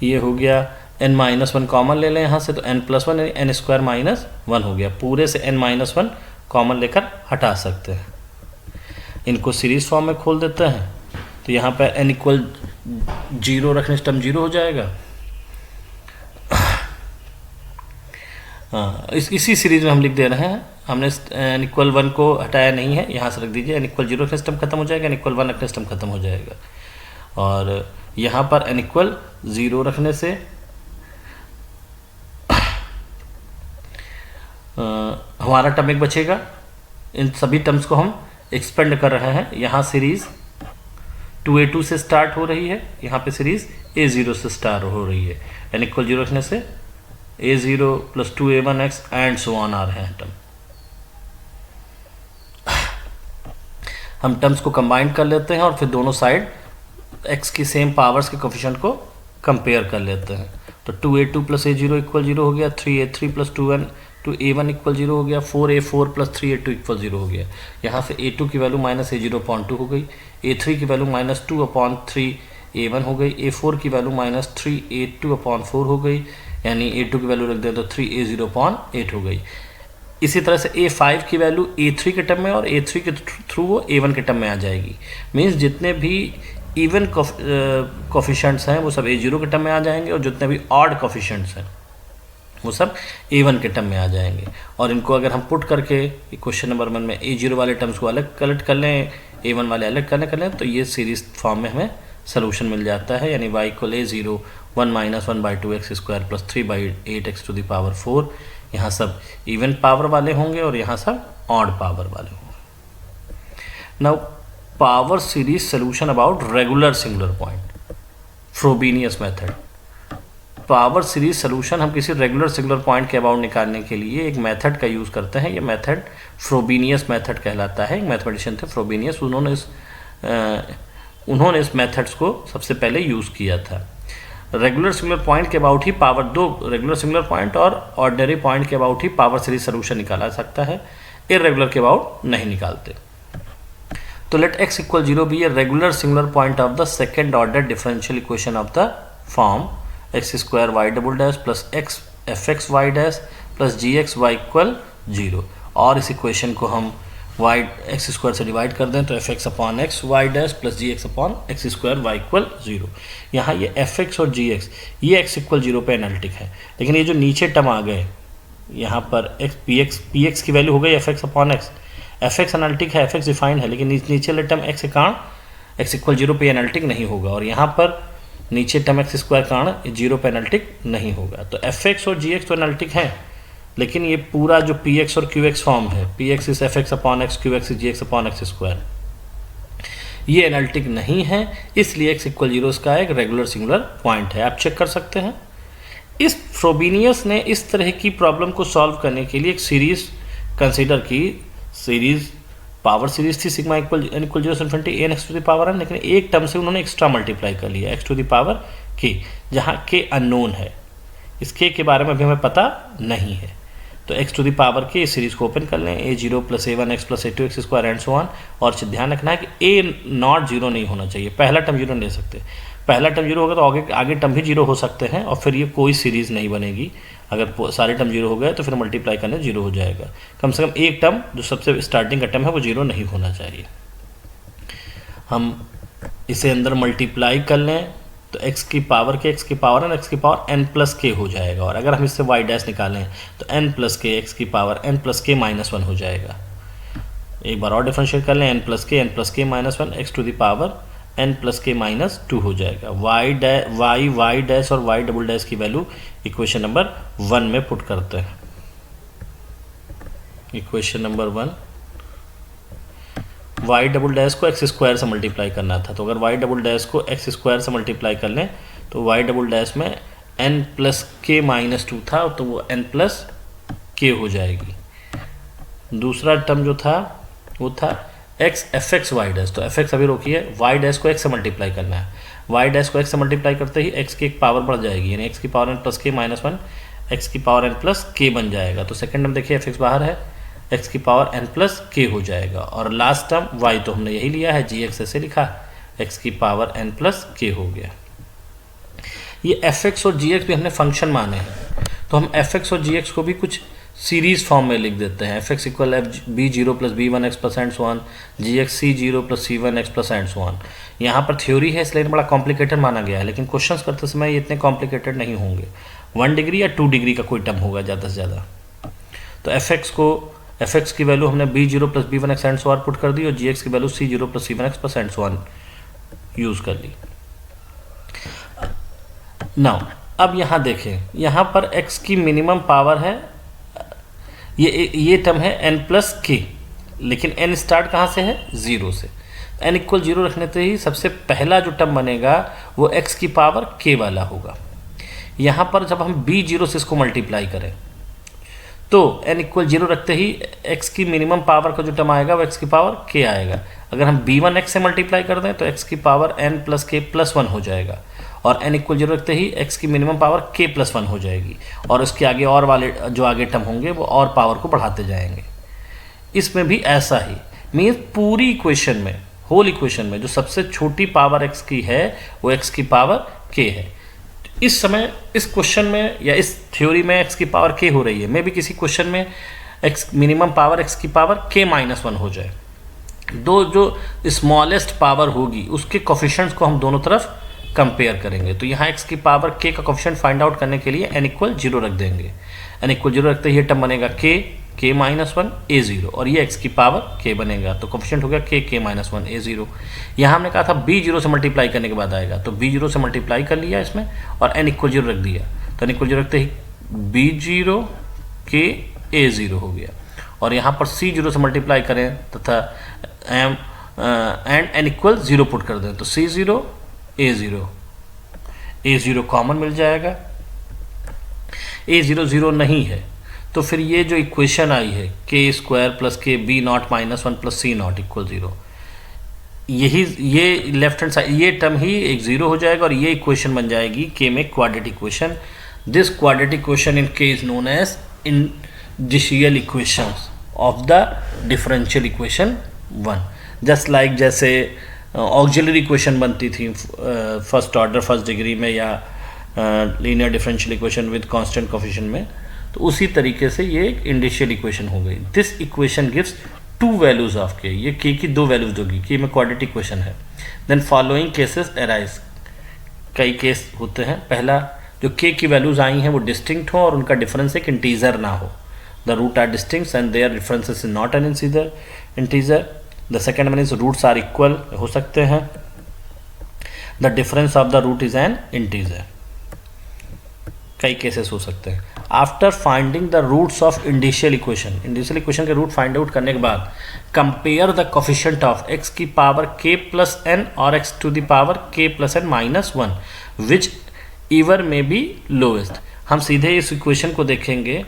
ये हो गया n माइनस 1 कॉमन ले लें यहाँ से तो n plus 1 n square minus 1 हो गया। पूरे से n माइनस 1 कॉमन लेकर हटा सकते हैं। इनको सीरीज फॉर्म में खोल देते हैं तो यहाँ पर n इक्वल 0 रखने से टर्म 0 हो जाएगा। इसी सीरीज में हम लिख दे रहे हैं। हमने n इक्वल 1 को हटाया नहीं है, यहाँ से रख दीजिए। n इक्वल 0 रखने से टर्म खत्म हो जाएगा, n इक्वल 1 रखने से टर्म खत्म हो जाएगा। और यहाँ पर n इक्वल 0 रखने से हमारा टर्म एक बचेगा। इन सभी टर्म्स को हम एक्सपेंड कर रहे हैं। यहाँ सीरीज 2a2 से स्टार्ट हो रही है, यहाँ पे सीरीज a0 से स्टार्ट हो रही है। n इक्वल 0 रखने से a0 plus 2a1x and so on आ रहे हैं टर्म। हम टर्म्स को कंबाइन कर लेते हैं और फिर दोनों साइड x की सेम पावर्स के कोफिशिएंट को कंपेयर कर लेते हैं। तो 2a2 प्लस a0 इक्वल 0 हो गया, 3a3 प्लस 2a1 इक्वल 0 हो गया, 4a4 प्लस 3a2 इक्वल 0 हो गया। यहाँ से a2 की वैल्यू माइनस a0 अपॉन 2 हो गई, a3 की वैल्यू माइनस 2 अपॉन 3a1 हो गई, a4 की वैल्यू माइनस 3a2 अपॉन 4 हो गई, यानी a2 की वैल्यू रख दें तो 3a0 अपॉन 8 हो गई। इसी तरह से a5 की वैल्यू a3 के टर्म में और a3 के थ्रू वो a1 के टर्म में आ जाएगी। मीन्स जितने भी इवन कोफिशिएंट्स हैं वो सब a0 के टर्म में आ जाएंगे और जितने भी ऑड कोफिशिएंट्स हैं वो सब a1 के टर्म में आ जाएंगे। और इनको अगर हम पुट करके क्वेश्चन नंबर 1 में a0 वाले टर्म्स को अलग कलेक्ट कर लें, a1 वाले अलग कर लें तो ये सीरीज फॉर्म में हमें सोल्यूशन मिल जाता है। यानी y equal a0 1 minus 1/2x square plus 3/8x to the power 4। यहाँ सब इवन पावर वाले होंगे और यहाँ सब ऑड पावर वाले होंगे। Now power series solution about regular singular point, Frobenius method. Power series solution हम किसी रेगुलर सिंगुलर पॉइंट के अबाउट निकालने के लिए एक मेथड का यूज़ करते हैं। ये मेथड फ्रोबेनियस मेथड कहलाता है। एक मैथमेटिशियन थे फ्रोबेनियस, उन्होंने इस मेथड्स को सबसे पहले यूज़ किया था। रेगुलर सिंगुलर पॉइंट के अबाउट ही पावर, दो रेगुलर सिंगुलर पॉइंट और ऑर्डिनरी पॉइंट के अबाउट ही पावर सीरीज सोल्यूशन निकाला सकता है, इरेगुलर के अबाउट नहीं निकालते। तो let x equal 0 be a regular singular point of the second order differential equation of the form X square Y double dash plus X F X Y dash plus ji X Y equal 0। और इस equation को हम y x square से divide कर दें तो F x upon x Y dash plus जी x upon x square Y equal 0। यहाँ ये एफ एक्स और जी एक्स ये एक्स इक्वल 0 पे एनालिटिक है, लेकिन ये जो नीचे टर्म आ गए यहाँ पर एक्स पी एक्स की वैल्यू हो गई F x upon x. F x analytic है, एफ एक्स डिफाइंड है, लेकिन नीचे वाले टर्म एक्स के कारण एक्स इक्वल 0 पे एनालिटिक नहीं होगा। और यहाँ पर नीचे टर्म एक्स स्क्वायर का कारण जीरो पे एनालिटिक नहीं होगा। तो एफ एक्स और जी एक्स तो एनालिटिक हैं, लेकिन ये पूरा जो पी एक्स और क्यू एक्स फॉर्म है, P X is F x upon X, Q X is G x upon x square, ये एनालिटिक नहीं है, इसलिए एक्स इक्वल जीरो इसका एक रेगुलर सिंगुलर पॉइंट है। आप चेक कर सकते हैं। इस फ्रोबिनियस ने इस तरह की प्रॉब्लम को सॉल्व करने के लिए एक सीरीज कंसीडर की। सीरीज पावर सीरीज थी sigma equal n equal zero से infinity n x to the power n, लेकिन एक टर्म से उन्होंने एक्स्ट्रा मल्टीप्लाई कर लिया एक्स टू द पावर के, जहाँ के अननोन है, इस के बारे में अभी हमें पता नहीं है। तो एक्स टू द पावर के इस सीरीज को ओपन कर लें, a zero plus a one x plus a two x square and so on. और ध्यान रखना है कि ए नॉट जीरो नहीं होना चाहिए, पहला टर्म जीरो नहीं ले सकते। पहला टर्म जीरो होगा तो आगे टर्म भी जीरो हो सकते हैं, और फिर ये कोई सीरीज़ नहीं बनेगी। अगर सारे टर्म जीरो हो गए तो फिर मल्टीप्लाई करने जीरो हो जाएगा। कम से कम एक टर्म जो सबसे स्टार्टिंग का टर्म है वो जीरो नहीं होना चाहिए। हम इसे अंदर मल्टीप्लाई कर लें तो x की पावर के, x की पावर एन, x की पावर n प्लस के हो जाएगा। और अगर हम इससे y डैश निकालें तो n प्लस के, x की power n plus K minus one हो जाएगा। एक बार और डिफरेंशिएट कर लें, n plus K minus one, X to the power n plus K minus two हो जाएगा। y डैश और y डबल डैश की वैल्यू इक्वेशन नंबर 1 में पुट करते हैं। इक्वेशन नंबर 1, y डबल डैश को एक्स स्क्वायर से मल्टीप्लाई करना था, तो अगर y डबल डैश को एक्स स्क्वायर से मल्टीप्लाई कर लें तो y डबल डैश में n plus K minus to था, तो वो n प्लस के हो जाएगी। दूसरा टर्म जो था वो था x F X Y dash, तो एफ एक्स अभी रोकिए, y डैश को x से मल्टीप्लाई करना है। y डैश को x से मल्टीप्लाई करते ही x की एक पावर बढ़ जाएगी, यानी x की power n plus K minus one, x की पावर n प्लस के बन जाएगा। तो सेकंड टर्म देखिए एफ एक्स बाहर है, x की पावर n प्लस के हो जाएगा। और लास्ट टर्म y तो हमने यही लिया है, जी एक्स ऐसे लिखा, x की पावर n प्लस के हो गया। ये एफ एक्स और जी एक्स भी हमने फंक्शन माने हैं, तो हम एफ एक्स और जी एक्स को भी कुछ सीरीज फॉर्म में लिख देते हैं। F X equal F B zero plus B one x plus and so on, G X C zero plus C one x plus and so on. यहाँ पर थ्योरी है इसलिए बड़ा कॉम्प्लिकेटेड माना गया है, लेकिन क्वेश्चंस करते समय ये इतने कॉम्प्लिकेटेड नहीं होंगे। 1 डिग्री या 2 डिग्री का कोई टर्म होगा ज़्यादा से ज़्यादा। तो एफ एक्स की वैल्यू हमने B zero plus B one X and so on put कर दी, और जी एक्स की value C zero plus C one x plus and so on use कर ली। नाउ अब यहाँ देखें, यहाँ पर x की मिनिमम पावर है, ये टर्म है n प्लस के, लेकिन n स्टार्ट कहाँ से है, ज़ीरो से। n इक्वल जीरो रखने से ही सबसे पहला जो टर्म बनेगा वो x की पावर k वाला होगा। यहाँ पर जब हम b जीरो से इसको मल्टीप्लाई करें तो n इक्वल जीरो रखते ही x की मिनिमम पावर का जो टर्म आएगा वो x की पावर k आएगा। अगर हम b1 x से मल्टीप्लाई कर दें तो x की power n plus k plus one हो जाएगा, और n इक्वल जीरो रखते ही x की minimum power k plus one हो जाएगी, और उसके आगे और वाले जो आगे टर्म होंगे वो और पावर को बढ़ाते जाएंगे। इसमें भी ऐसा ही मीन्स पूरी इक्वेशन में, होल इक्वेशन में जो सबसे छोटी पावर x की है वो x की पावर k है। इस समय इस क्वेश्चन में या इस थ्योरी में x की पावर k हो रही है, मे भी किसी क्वेश्चन में x मिनिमम पावर x की पावर k माइनस वन हो जाए। दो जो स्मॉलेस्ट पावर होगी उसके कोफिशिएंट्स को हम दोनों तरफ कंपेयर करेंगे। तो यहाँ x की पावर k का कोफिशिएंट फाइंड आउट करने के लिए n इक्वल जीरो रख देंगे। n इक्वल जीरो रखते ही ये टर्म बनेगा k माइनस वन ए ज़ीरो, और ये x की पावर k बनेगा, तो कोफिशिएंट हो गया k माइनस वन ए ज़ीरो। यहाँ हमने कहा था b जीरो से मल्टीप्लाई करने के बाद आएगा, तो b जीरो से मल्टीप्लाई कर लिया इसमें और n इक्वल जीरो रख दिया, तो n इक्वल जीरो रखते ही b जीरो k ए ज़ीरो हो गया। और यहाँ पर c जीरो से मल्टीप्लाई करें तथा and n equal zero put कर दें तो c ज़ीरो ए ज़ीरो कॉमन मिल जाएगा। ए ज़ीरो ज़ीरो नहीं है तो फिर ये जो इक्वेशन आई है K square plus K B naught minus one plus C naught equal zero, ये लेफ्ट हैंड साइड ये टर्म ही एक ज़ीरो हो जाएगा, और ये इक्वेशन बन जाएगी के में quadratic equation. This quadratic equation in k is known as indicial equations of the differential equation 1। Just like जैसे ऑक्सिलरी इक्वेशन बनती थी फर्स्ट ऑर्डर फर्स्ट डिग्री में या linear differential equation with constant coefficient में, तो उसी तरीके से ये एक इंडिशियल इक्वेशन हो गई। This equation gives to values of के, ये के की दो वैल्यूज होगी, के में क्वाड्रेटिक इक्वेशन है। देन फॉलोइंग केसेस अराइज, कई केस होते हैं। पहला जो के की वैल्यूज आई हैं वो डिस्टिंक्ट हो और उनका डिफरेंस एक इंटीजर ना हो, the root are distinct and their differences is not an integer. The second one is roots are equal हो सकते हैं। The difference of the root is an integer. कई केसेस हो सकते हैं। After finding the roots of indicial equation के root find out करने के बाद compare the coefficient of x की पावर k प्लस एन और x to the power k plus N minus one which ईवर में बी लोएस्ट। हम सीधे इस इक्वेशन को देखेंगे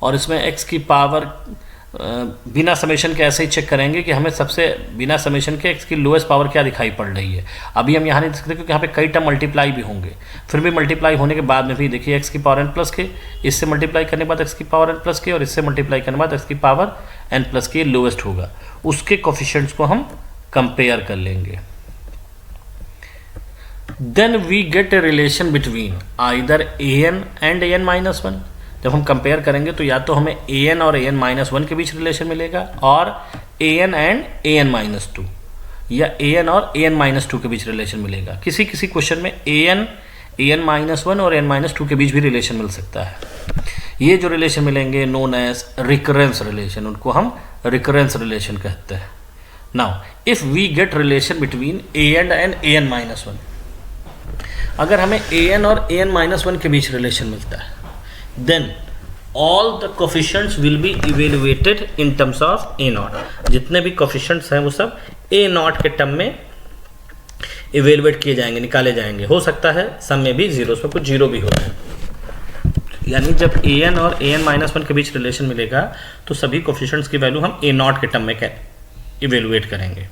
और इसमें x की पावर बिना समेशन के ऐसे ही चेक करेंगे कि हमें सबसे बिना समेशन के x की लोएस्ट पावर क्या दिखाई पड़ रही है। अभी हम यहाँ नहीं देख सकते क्योंकि यहाँ पे कई टर्म मल्टीप्लाई भी होंगे, फिर भी मल्टीप्लाई होने के बाद में भी देखिए x की पावर n प्लस के, इससे मल्टीप्लाई करने के बाद x की पावर n प्लस के और इससे मल्टीप्लाई करने के बाद x की power n plus K lowest होगा। उसके कोफिशिएंट्स को हम कंपेयर कर लेंगे। Then we get a relation between either an and an minus one. जब हम कंपेयर करेंगे तो या तो हमें an और an माइनस वन के बीच रिलेशन मिलेगा और an and an minus two, या an और an माइनस टू के बीच रिलेशन मिलेगा। किसी किसी क्वेश्चन में an माइनस वन और an माइनस टू के बीच भी रिलेशन मिल सकता है। ये जो रिलेशन मिलेंगे नोन एज रिकरेंस रिलेशन, उनको हम रिकरेंस रिलेशन कहते हैं। Now if we get relation between an and an minus one, अगर हमें an और an माइनस वन के बीच रिलेशन मिलता है then all the coefficients will be evaluated in terms of a naught। जितने भी coefficients हैं वो सब a naught के टर्म में evaluate किए जाएंगे, निकाले जाएंगे। हो सकता है सम में भी जीरो, उसमें कुछ जीरो भी हो जाए। यानी जब an और an माइनस वन के बीच रिलेशन मिलेगा तो सभी coefficients की वैल्यू हम a naught के टर्म में evaluate करेंगे।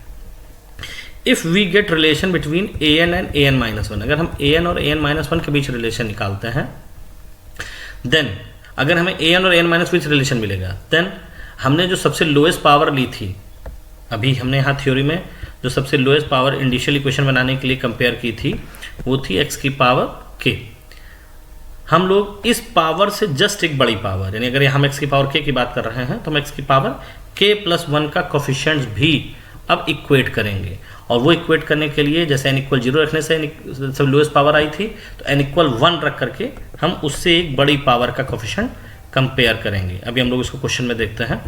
If we get relation between an and an minus one, अगर हम an और an माइनस वन के बीच रिलेशन निकालते हैं देन अगर हमें an और an माइनस बीच रिलेशन मिलेगा देन हमने जो सबसे लोएस्ट पावर ली थी, अभी हमने यहाँ थ्योरी में जो सबसे लोएस्ट पावर इंडिशियल इक्वेशन बनाने के लिए कंपेयर की थी वो थी x की पावर k। हम लोग इस पावर से जस्ट एक बड़ी पावर, यानी अगर हम x की पावर k की बात कर रहे हैं तो हम x की पावर k प्लस वन का कोफिशिएंट्स भी अब इक्वेट करेंगे। और वो इक्वेट करने के लिए जैसे n इक्वल जीरो रखने से सब लोएस्ट पावर आई थी तो n इक्वल वन रख करके हम उससे एक बड़ी पावर का कोफिशिएंट कंपेयर करेंगे। अभी हम लोग इसको क्वेश्चन में देखते हैं।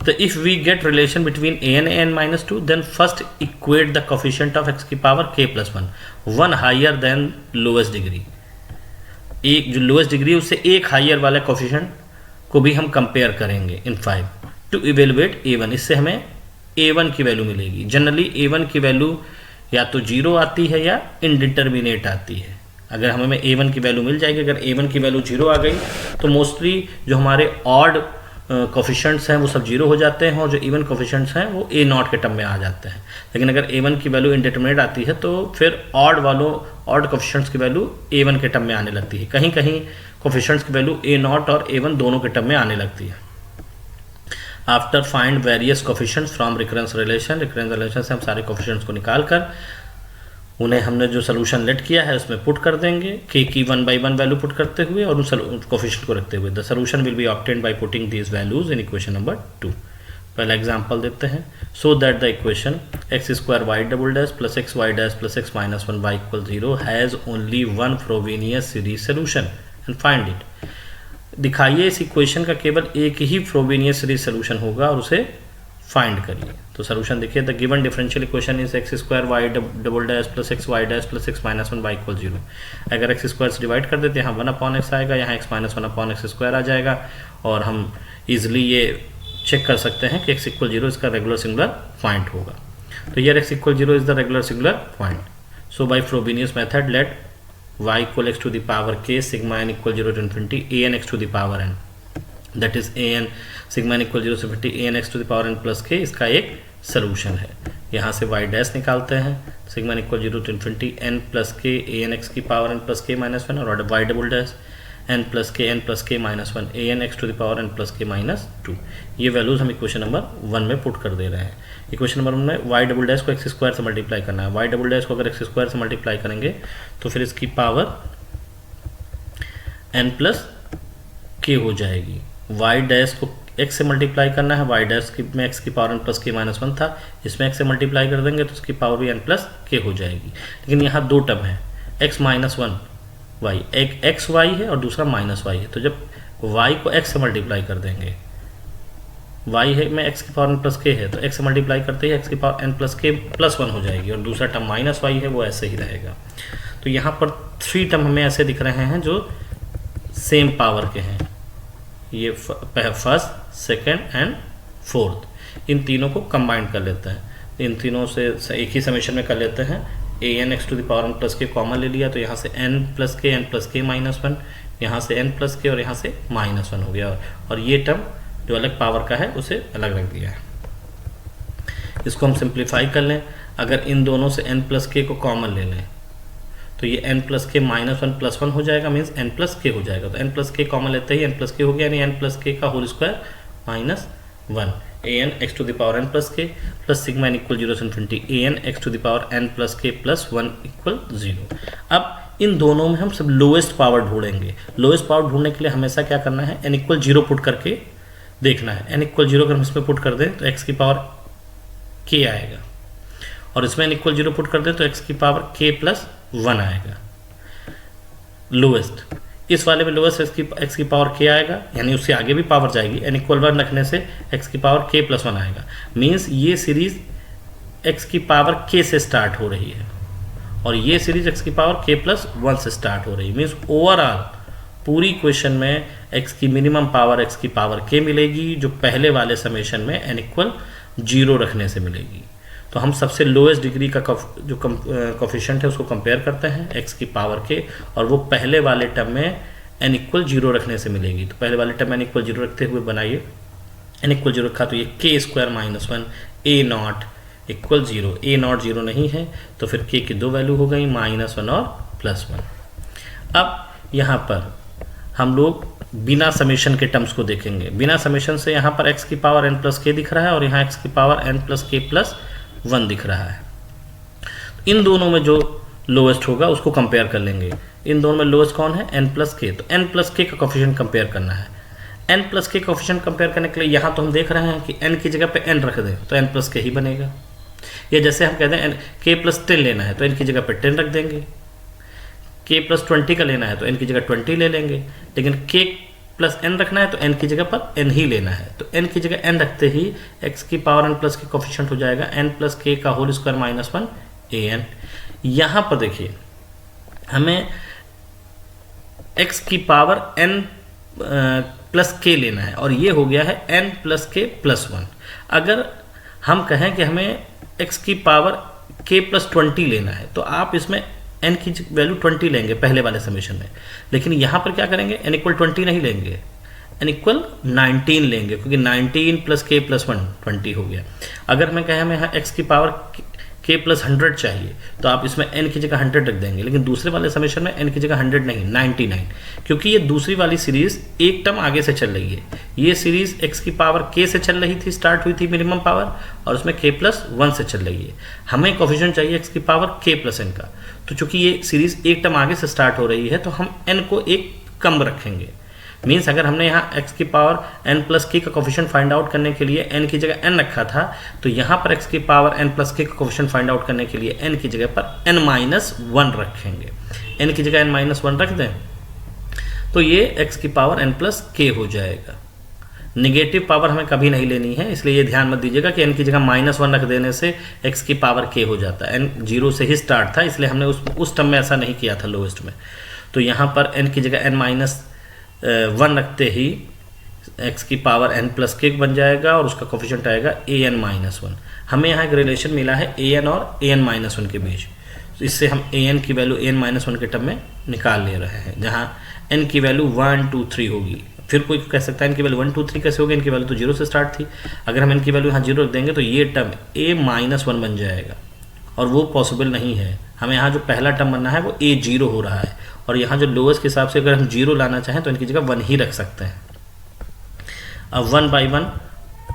तो if we get relation between an and n minus two then first equate the coefficient of x की power k plus one, one higher than lowest degree. एक जो लोएस्ट डिग्री उससे एक हायर वाला कोफिशिएंट को भी हम कंपेयर करेंगे इन 5 टू इवेलुएट a1। इससे हमें a1 की वैल्यू मिलेगी। जनरली a1 की वैल्यू या तो जीरो आती है या इनडिटर्मिनेट आती है। अगर हमें a1 की वैल्यू मिल जाएगी, अगर a1 की वैल्यू जीरो आ गई तो मोस्टली जो हमारे ऑड कोफिशिएंट्स हैं वो सब जीरो हो जाते हैं और जो इवन कोफिशिएंट्स हैं वो a नॉट के टर्म में आ जाते हैं। लेकिन अगर a1 की वैल्यू इनडिटर्मिनेट आती है तो फिर ऑड कोफिशिएंट्स की वैल्यू a1 के टर्म में आने लगती है। कहीं कहीं कोफिशिएंट्स की वैल्यू a नॉट और a1 दोनों के टर्म में आने लगती है। After find various coefficients from recurrence relation से हम सारे कोफिशिएंट्स को निकाल कर उन्हें हमने जो सोल्यूशन लेट किया है उसमें पुट कर देंगे, k की 1 by 1 वैल्यू पुट करते हुए और उन कोफिशिएंट को रखते हुए। The solution will be obtained by putting these values in equation number 2। पहला एग्जांपल देते हैं। So that the equation x square Y double dash plus x Y dash plus X minus one Y equal 0 has only one Frobenius series solution and find it. दिखाइए इस equation का केवल एक ही Frobenius series solution होगा और उसे find करिए। तो सोल्यूशन देखिए, the given differential equation is x square Y double dash plus x Y dash plus X minus one Y equal 0। अगर एक्स स्क्वायर से डिवाइड कर देते हैं यहाँ 1 अपॉन एक्स आएगा, यहाँ x minus one upon x square आ जाएगा और हम इजिली ये चेक कर सकते हैं कि एक्स इक्वल 0 इसका रेगुलर सिंगुलर पॉइंट होगा। तो यार X equal 0 is the regular singular point. So by Frobenius method let y equal x to the power k sigma n equal 0 to infinity a n x to the power n, that is a n sigma n equal 0 to infinity a n x to the power n plus k इसका एक solution है। यहाँ से y dash निकालते हैं, sigma n equal 0 to infinity n plus k a n x की power n plus k minus one और y double dash n plus k minus one a n x to the power n plus k minus 2। ये values हम equation number 1 में put कर दे रहे हैं। इक्वेशन number 1 में y डबल डैश को एक्स स्क्वायर से मल्टीप्लाई करना है। y डबल डैश को अगर एक्स स्क्वायर से मल्टीप्लाई करेंगे तो फिर इसकी पावर n प्लस k हो जाएगी। y डैश को x से मल्टीप्लाई करना है, y डैश की में x की power n plus k minus one था, इसमें x से मल्टीप्लाई कर देंगे तो उसकी पावर भी n प्लस k हो जाएगी। लेकिन यहाँ दो टर्म है, x माइनस वन वाई, एक एक्स वाई है और दूसरा माइनस वाई है। तो जब y को x से मल्टीप्लाई कर देंगे y है में x की पावर n प्लस के है, तो x से मल्टीप्लाई करते ही x की power n plus k plus 1 हो जाएगी, और दूसरा टर्म माइनस y है वो ऐसे ही रहेगा। तो यहाँ पर 3 टर्म हमें ऐसे दिख रहे हैं जो सेम पावर के हैं, ये फर्स्ट, सेकेंड एंड फोर्थ। इन तीनों को कंबाइन कर लेते हैं, इन तीनों से एक ही समेशन में कर लेते हैं। an x to the power n plus K common ले लिया, तो यहाँ से n प्लस के माइनस 1, यहाँ से n प्लस के और यहाँ से माइनस 1 हो गया, और ये टर्म जो अलग पावर का है उसे अलग रख दिया है। इसको हम सिंप्लीफाई कर लें, अगर इन दोनों से n प्लस के को कॉमन ले लें तो ये n plus K minus 1 plus 1 हो जाएगा, मीन्स n प्लस के हो जाएगा। तो n प्लस के कॉमन लेते ही n प्लस के हो गया, यानी n प्लस के का whole square minus 1 an x to the power n plus k plus sigma n equal 0 से infinity an x to the power n plus k plus 1 equal 0। अब इन दोनों में हम सब लोएस्ट पावर ढूंढेंगे। Lowest power ढूंढने के लिए हमेशा क्या करना है, n इक्वल 0 पुट करके देखना है। n इक्वल 0 अगर हम इसमें पुट कर दें तो x की पावर k आएगा, और इसमें n इक्वल 0 पुट कर दें तो x की पावर k प्लस 1 आएगा लोएस्ट। इस वाले में लोएस्ट x की पावर k आएगा, यानी उससे आगे भी पावर जाएगी। n इक्वल 1 रखने से x की पावर k प्लस 1 आएगा, मीन्स ये सीरीज x की पावर k से स्टार्ट हो रही है, और ये सीरीज x की पावर k प्लस 1 से स्टार्ट हो रही है। मीन्स ओवरऑल पूरी इक्वेशन में x की मिनिमम पावर x की पावर k मिलेगी, जो पहले वाले समेशन में n इक्वल 0 रखने से मिलेगी। तो हम सबसे लोएस्ट डिग्री का जो कोफिशिएंट है उसको कंपेयर करते हैं x की पावर k, और वो पहले वाले टर्म में n इक्वल 0 रखने से मिलेगी। तो पहले वाले टर्म में n इक्वल 0 रखते हुए बनाइए, n इक्वल 0 रखा तो ये k square minus 1 a not equal 0, a not 0 नहीं है तो फिर k की दो वैल्यू हो गई माइनस 1 और प्लस 1। अब यहाँ पर हम लोग बिना समेशन के टर्म्स को देखेंगे। बिना समेशन से यहाँ पर x की पावर n प्लस के दिख रहा है, और यहाँ x की power n plus k plus 1 दिख रहा है। इन दोनों में जो लोएस्ट होगा उसको कंपेयर कर लेंगे। इन दोनों में लोएस्ट कौन है, n प्लस के, तो n प्लस के का कोफिशिएंट कंपेयर करना है। n प्लस के कोफिशिएंट कंपेयर करने के लिए यहाँ तो हम देख रहे हैं कि n की जगह पे n रख दें तो n प्लस के ही बनेगा। या जैसे हम कहते हैं k प्लस 10 लेना है तो n की जगह पे 10 रख देंगे, k प्लस 20 का लेना है तो n की जगह 20 ले लेंगे, लेकिन k प्लस n रखना है तो n की जगह पर n ही लेना है। तो n की जगह n रखते ही x की पावर n प्लस के कोफिशिएंट हो जाएगा n प्लस के का होल स्क्वायर माइनस 1 an। यहाँ पर देखिए हमें x की पावर n प्लस के लेना है, और ये हो गया है n प्लस के प्लस 1। अगर हम कहें कि हमें x की पावर k प्लस 20 लेना है तो आप इसमें n की वैल्यू 20 लेंगे पहले वाले समेशन में, लेकिन यहाँ पर क्या करेंगे, n इक्वल 20 नहीं लेंगे, n इक्वल 19 लेंगे, क्योंकि 19 प्लस k प्लस 1 20 हो गया। अगर मैं कहें हमें यहाँ x की पावर k प्लस 100 चाहिए तो आप इसमें n की जगह 100 रख देंगे, लेकिन दूसरे वाले समेशन में n की जगह 100 नहीं 99, क्योंकि ये दूसरी वाली सीरीज एक टर्म आगे से चल रही है। ये सीरीज x की पावर k से चल रही थी, स्टार्ट हुई थी मिनिमम पावर, और उसमें k प्लस 1 से चल रही है। हमें कोफिशिएंट चाहिए x की पावर k प्लस n का, तो चूंकि ये सीरीज एक टर्म आगे से स्टार्ट हो रही है तो हम n को एक कम रखेंगे। मीन्स अगर हमने यहाँ x की पावर n प्लस के का कोफिशिएंट फाइंड आउट करने के लिए n की जगह n रखा था, तो यहाँ पर x की पावर n प्लस के का कोफिशिएंट फाइंड आउट करने के लिए n की जगह पर n माइनस 1 रखेंगे। n की जगह n माइनस 1 रख दें तो ये x की पावर n प्लस के हो जाएगा। निगेटिव पावर हमें कभी नहीं लेनी है, इसलिए ये ध्यान मत दीजिएगा कि n की जगह माइनस 1 रख देने से x की पावर k हो जाता है। n 0 से ही स्टार्ट था, इसलिए हमने उस टर्म में ऐसा नहीं किया था लोएस्ट में। तो यहाँ पर n की जगह n माइनस 1 रखते ही x की पावर n प्लस के बन जाएगा, और उसका कोफिशिएंट आएगा an माइनस 1। हमें यहाँ एक रिलेशन मिला है an और an माइनस 1 के बीच, तो इससे हम an की वैल्यू an माइनस 1 के टर्म में निकाल ले रहे हैं, जहाँ n की वैल्यू 1 2 3 होगी। फिर कोई कह सकता है n की वैल्यू 1 2 3 कैसे होगी, n की वैल्यू तो 0 से स्टार्ट थी। अगर हम n की वैल्यू यहाँ 0 रख देंगे तो ये टर्म a माइनस 1 बन जाएगा, और वो पॉसिबल नहीं है। हमें यहाँ जो पहला टर्म बनना है वो a 0 हो रहा है, और यहाँ जो लोएस्ट के हिसाब से अगर हम 0 लाना चाहें तो इनकी जगह 1 ही रख सकते हैं। अब 1 बाई 1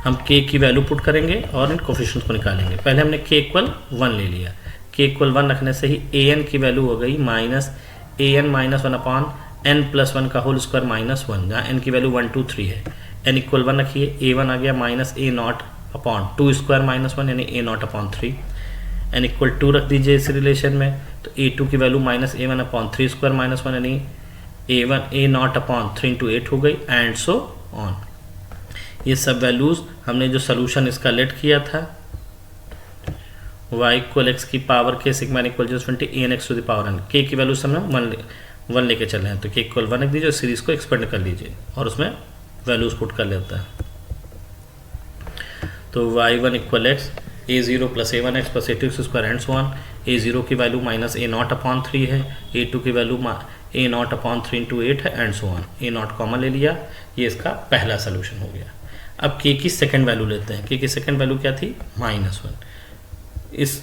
हम k की वैल्यू पुट करेंगे और इन कोफिशिएंट्स को निकालेंगे। पहले हमने k इक्वल 1 ले लिया, k इक्वल 1 रखने से ही an की वैल्यू हो गई minus an minus 1 upon n plus 1 का होल स्क्वायर माइनस 1, जहाँ n की वैल्यू 1 2 3 है। n इक्वल 1 रखिए, a1 आ गया minus a not upon 2 square minus 1 यानी a not upon 3। n equal 2 रख दीजिए इस रिलेशन में, तो a2 की value minus a1 upon 3 square minus 1 यानी a1 a not upon 3 into 8 हो गई, एंड सो ऑन। ये सब वैल्यूज़ हमने जो सोल्यूशन इसका लेट किया था y इक्वल एक्स की power k sigma equal 20 a N x to the power n, k की वैल्यूज हमने वन लेके चल रहे हैं, तो के इक्वल 1 रख दीजिए और सीरीज को एक्सपेंड कर लीजिए और उसमें वैल्यूज पुट कर लेता है। तो y1 equal x a0 plus a1 x plus a2 square and so on. a0 की वैल्यू माइनस a0/3 है, a2 की वैल्यू a0/3 इंटू 8 है and so on. a0 common ले लिया, ये इसका पहला सोल्यूशन हो गया। अब k की सेकंड वैल्यू लेते हैं। k की सेकंड वैल्यू क्या थी? -1। इस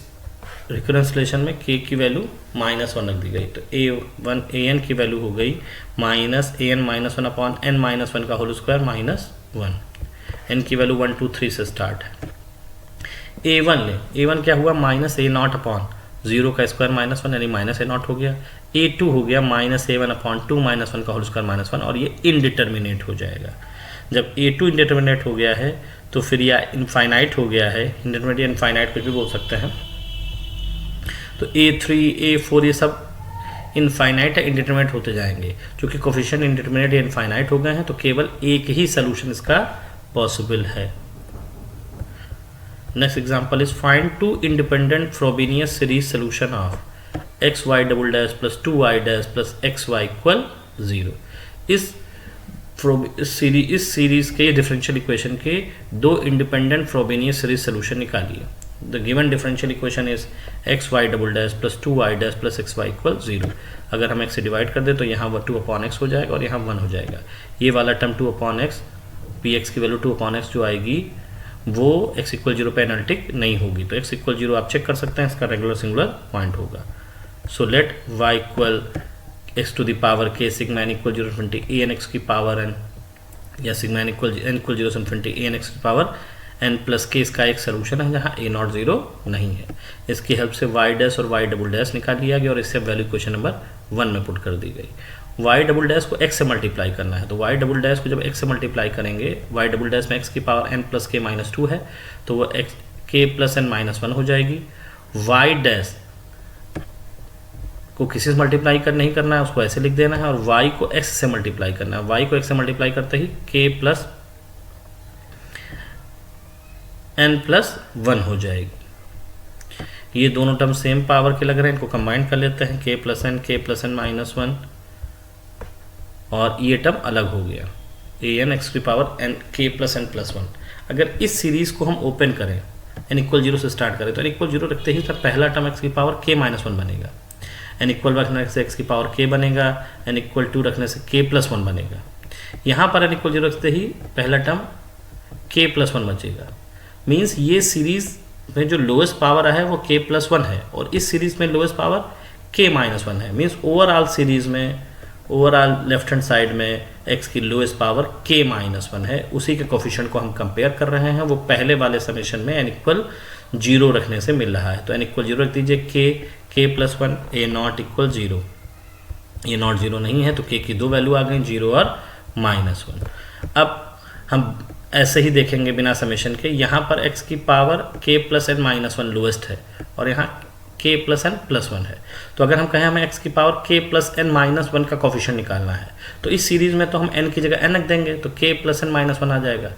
रिकरेंस रिलेशन में k की वैल्यू -1 रख दी गई, तो an की वैल्यू हो गई -an-1/n-1 का होल स्क्वायर -1। n की वैल्यू 1 2 3 से स्टार्ट है। a1 ले, a1 क्या हुआ? -a0/0 का स्क्वायर -1 यानी -a0 हो गया। a2 हो गया -a1/2 -1 का होल स्क्वायर -1 और ये इनडिटर्मिनेट हो जाएगा। जब a2 इंडिटर्मिनेट हो गया है तो फिर या इनफाइनाइट हो गया है, इंडिटर्मिनेट या इनफाइनाइट कुछ भी बोल सकते हैं, तो a3 a4 ये सब इनफाइनाइट या इंडिटर्मिनेट होते जाएंगे। क्योंकि कोफिशिएंट इंडिटर्मिनेट या इनफाइनाइट हो गए हैं तो केवल एक ही सोल्यूशन इसका पॉसिबल है। Next example is find two independent Frobenius series solution of x y double dash plus 2y dash plus x Y equal 0। इस सीरीज के डिफरेंशियल इक्वेशन के दो इंडिपेंडेंट फ्रोबेनियस सीरीज सोल्यूशन निकालिए। The given differential equation is x y double dash plus 2y dash plus x Y equal 0। अगर हम x से divide कर दें तो यहाँ 2/x हो जाएगा और यहाँ 1 हो जाएगा। ये वाला टर्म 2/x, px की वैल्यू 2/x जो आएगी वो x इक्वल 0 पे एनालिटिक नहीं होगी, तो x इक्वल 0 आप चेक कर सकते हैं, इसका रेगुलर सिंगुलर पॉइंट होगा। So let y equal x to the power k sigma n equal 0 a n x की पावर n, या sigma n equal 0 a n x की पावर n प्लस k इसका एक सोल्यूशन है जहाँ a0 0 नहीं है। इसकी हेल्प से y डैश और y डबल डैश निकाल लिया गया और इससे वैल्यू क्वेश्चन नंबर 1 में पुट कर दी गई। y डबल डैश को x से मल्टीप्लाई करना है, तो y डबल डैश को जब x से मल्टीप्लाई करेंगे, y डबल डैश में x की power n plus k minus 2 है तो वो k प्लस n माइनस 1 हो जाएगी। y डैश को किसी से मल्टीप्लाई नहीं करना है, उसको ऐसे लिख देना है, और y को x से मल्टीप्लाई करना है। y को x से मल्टीप्लाई करते ही k प्लस n प्लस 1 हो जाएगी। ये दोनों टर्म सेम पावर के लग रहे हैं, इनको कंबाइन कर लेते हैं, k प्लस n माइनस 1, और ये टर्म अलग हो गया a n x की power n k plus n plus 1। अगर इस सीरीज को हम ओपन करें, n इक्वल 0 से स्टार्ट करें, तो n इक्वल 0 रखते ही तब पहला टर्म x की पावर k माइनस 1 बनेगा, n इक्वल रखने से x की पावर k बनेगा, n इक्वल 2 रखने से k प्लस 1 बनेगा। यहाँ पर n इक्वल 0 रखते ही पहला टर्म k प्लस 1 बचेगा। मीन्स ये सीरीज में जो लोएस्ट पावर है वो k प्लस 1 है और इस सीरीज में लोएस्ट पावर k माइनस 1 है। मीन्स ओवरऑल सीरीज में, ओवरऑल लेफ्ट हैंड साइड में x की लोएस्ट पावर k माइनस 1 है। उसी के कोफिशिएंट को हम कंपेयर कर रहे हैं, वो पहले वाले समेशन में n इक्वल 0 रखने से मिल रहा है। तो n इक्वल 0 रख दीजिए, k plus 1 a not equal 0, a not 0 नहीं है तो k की दो वैल्यू आ गई, 0 और -1। अब हम ऐसे ही देखेंगे बिना समेशन के, यहाँ पर x की power k plus n minus 1 lowest है और यहाँ k प्लस n प्लस 1 है। तो अगर हम कहें हमें x की power k plus n minus 1 का कोफिशिएंट निकालना है, तो इस सीरीज में तो हम n की जगह n रख देंगे तो k प्लस n माइनस 1 आ जाएगा।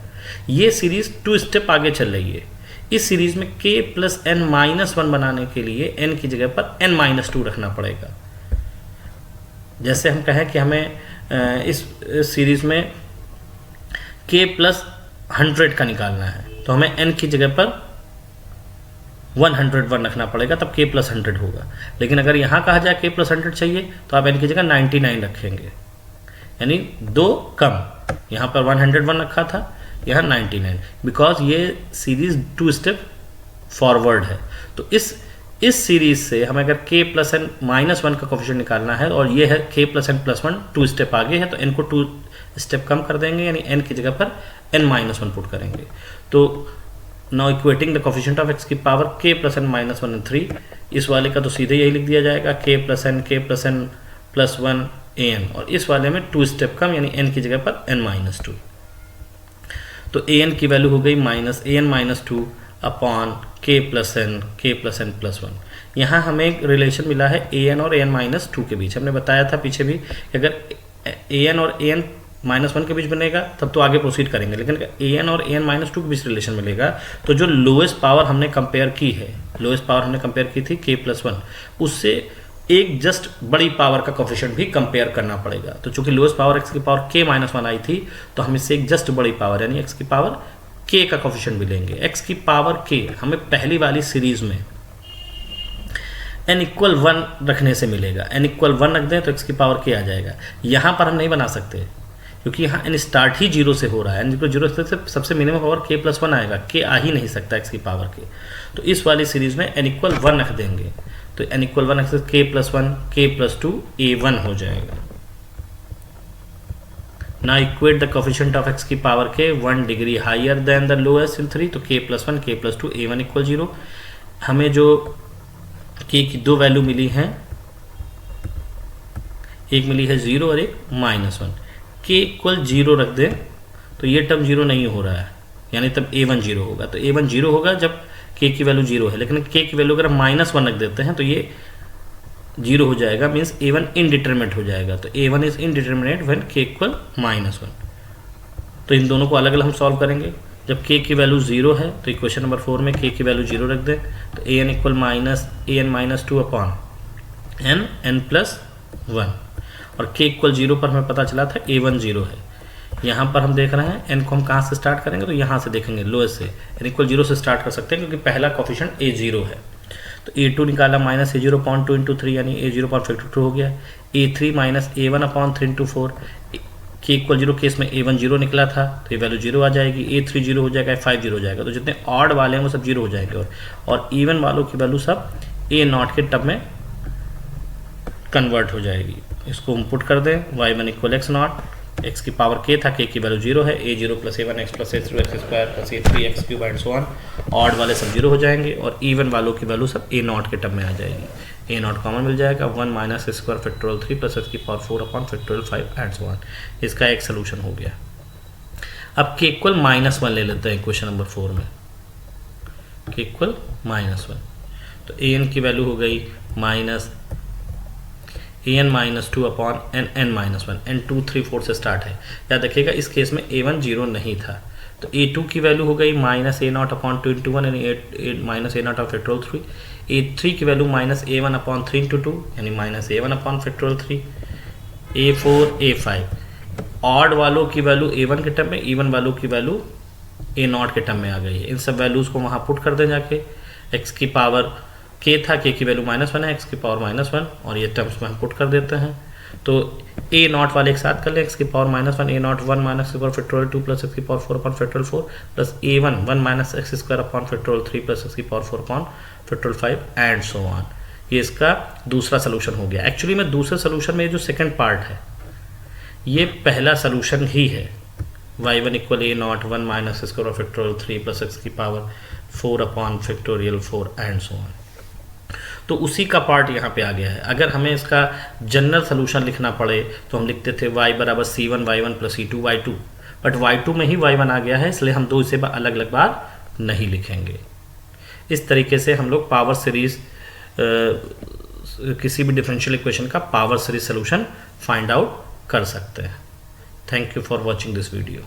ये सीरीज 2 स्टेप आगे चल रही है। इस सीरीज में k प्लस n माइनस 1 बनाने के लिए n की जगह पर n माइनस 2 रखना पड़ेगा। जैसे हम कहें कि हमें इस सीरीज में k प्लस 100 का निकालना है, तो हमें n की जगह पर 101 रखना पड़ेगा, तब k प्लस 100 होगा। लेकिन अगर यहाँ कहा जाए k प्लस 100 चाहिए तो आप n की जगह 99 रखेंगे, यानी 2 कम। यहाँ पर 101 रखा था, यहाँ 99, बिकॉज ये सीरीज 2 स्टेप फॉरवर्ड है। तो इस सीरीज से हमें अगर k प्लस n माइनस 1 का कोफिशिएंट निकालना है और ये है k plus n plus 1, 2 step आगे है, तो n को 2 स्टेप कम कर देंगे, यानी n की जगह पर n माइनस 1 पुट करेंगे। तो now equating the coefficient of x की power k plus n minus 1 3, इस वाले का तो सीधे यही लिख दिया जाएगा, k plus n plus 1 an, और इस वाले में 2 स्टेप कम, यानी n की जगह पर n माइनस 2। तो an की वैल्यू हो गई an minus 2 upon k plus n plus 1। यहाँ हमें एक रिलेशन मिला है an और an माइनस 2 के बीच। हमने बताया था पीछे भी कि अगर an और an -1 के बीच बनेगा तब तो आगे प्रोसीड करेंगे, लेकिन an और an-2 के बीच रिलेशन मिलेगा तो जो लोएस्ट पावर हमने कंपेयर की है, लोएस्ट पावर हमने कंपेयर की थी k+1, उससे एक जस्ट बड़ी पावर का कोफिशिएंट भी कंपेयर करना पड़ेगा। तो चूंकि लोएस्ट पावर x की पावर k-1 आई थी तो हम इससे एक जस्ट बड़ी पावर यानी x की पावर k का कोफिशिएंट भी लेंगे। x की पावर k हमें पहली वाली सीरीज में n = 1 रखने से मिलेगा। n = 1 रख दें तो x की पावर k आ जाएगा। यहाँ पर हम नहीं बना सकते क्योंकि यहाँ n स्टार्ट ही 0 से हो रहा है। n = 0 से सबसे मिनिमम पावर k+1 आएगा, k आ ही नहीं सकता x की पावर k। तो इस वाली सीरीज में n = 1 रख देंगे तो n = 1 रख से k+1 k+2 a1 हो जाएगा। Now equate the coefficient of x की power k 1 degree higher than the lowest in 3, तो k+1 k+2 a1 = 0। हमें जो k की दो वैल्यू मिली हैं, एक मिली है 0 और एक -1, k = 0 रख दें तो ये टर्म 0 नहीं हो रहा है, यानी तब a1 0 होगा। तो a1 0 होगा जब k की वैल्यू 0 है, लेकिन k की वैल्यू अगर हम -1 रख देते हैं तो ये 0 हो जाएगा, मीन्स a1 इनडिटरमिनेट हो जाएगा। तो a1 is indeterminate when k = -1। तो इन दोनों को अलग अलग हम सॉल्व करेंगे। जब k की वैल्यू 0 है तो इक्वेशन नंबर 4 में k की वैल्यू 0 रख दें तो an = -2 अपॉन n+1 और k = 0 पर हमें पता चला था a1 0 है। यहाँ पर हम देख रहे हैं n को हम कहाँ से स्टार्ट करेंगे तो यहाँ से देखेंगे लोएस्ट से, n = 0 से स्टार्ट कर सकते हैं क्योंकि पहला कोफिशिएंट a0 है। तो a2 निकाला -a0/2 × 3 यानी a0/2 हो गया, a3 -a1/3 × 4, k = 0 केस में a1 0 निकला था तो ये वैल्यू 0 आ जाएगी, a3 0 हो जाएगा, a5 0 हो जाएगा। तो जितने ऑड वाले हैं वो सब 0 हो जाएंगे और इवन वालों की वैल्यू सब a0 के टर्म में कन्वर्ट हो जाएगी। इसको हम पुट कर दें y1 = x0, x की पावर k था, k की वैल्यू 0 है, a0 + a1x + a2x² + a3x³ and so on. Odd वाले सब 0 हो जाएंगे और इवन वालों की वैल्यू सब a0 के टर्म में आ जाएगी। a0 कॉमन मिल जाएगा, 1 - a² × 3 + x की पावर 4/5 एंड सो ऑन। इसका एक सोल्यूशन हो गया। अब k = -1 ले लेते हैं इक्वेशन नंबर 4 में, k = -1 तो an की वैल्यू हो गई -2 अपॉन n-1, n 2 3 4 से स्टार्ट है। याद रखिएगा इस केस में a1 0 नहीं था तो a2 की वैल्यू हो गई -a0/2 × 1 यानी -a0/3, a3 की वैल्यू -a1/3 × 2 यानी -a1/3, a4 a5। ऑड वालों की वैल्यू a1 के टर्म में, इवन वालों की वैल्यू a0 के टर्म में आ गई है। इन सब वैल्यूज़ को वहाँ पुट कर दें जाके। x की पावर k था, k की वैल्यू -1 है, x की पावर -1 और ये टर्म्स में हम पुट कर देते हैं। तो a0 वाले एक साथ कर लें, x की पावर -1 a0 1 - x² 2 + x की power 4/4 plus a1 1 - x² 3 + x की पावर 4/5 एंड सो ऑन। ये इसका दूसरा सोल्यूशन हो गया। एक्चुअली में दूसरे सोल्यूशन में जो सेकंड पार्ट है ये पहला सोल्यूशन ही है। y1 = a0 1 - x² 3 + x की पावर 4/4 एंड सो ऑन। तो उसी का पार्ट यहाँ पे आ गया है। अगर हमें इसका जनरल सोल्यूशन लिखना पड़े तो हम लिखते थे y = c1 y1 + c2 y2, but y2 में ही y1 आ गया है इसलिए हम दो इसे अलग अलग बार नहीं लिखेंगे। इस तरीके से हम लोग पावर सीरीज किसी भी डिफरेंशियल इक्वेशन का power series solution find out कर सकते हैं। Thank you for watching this video.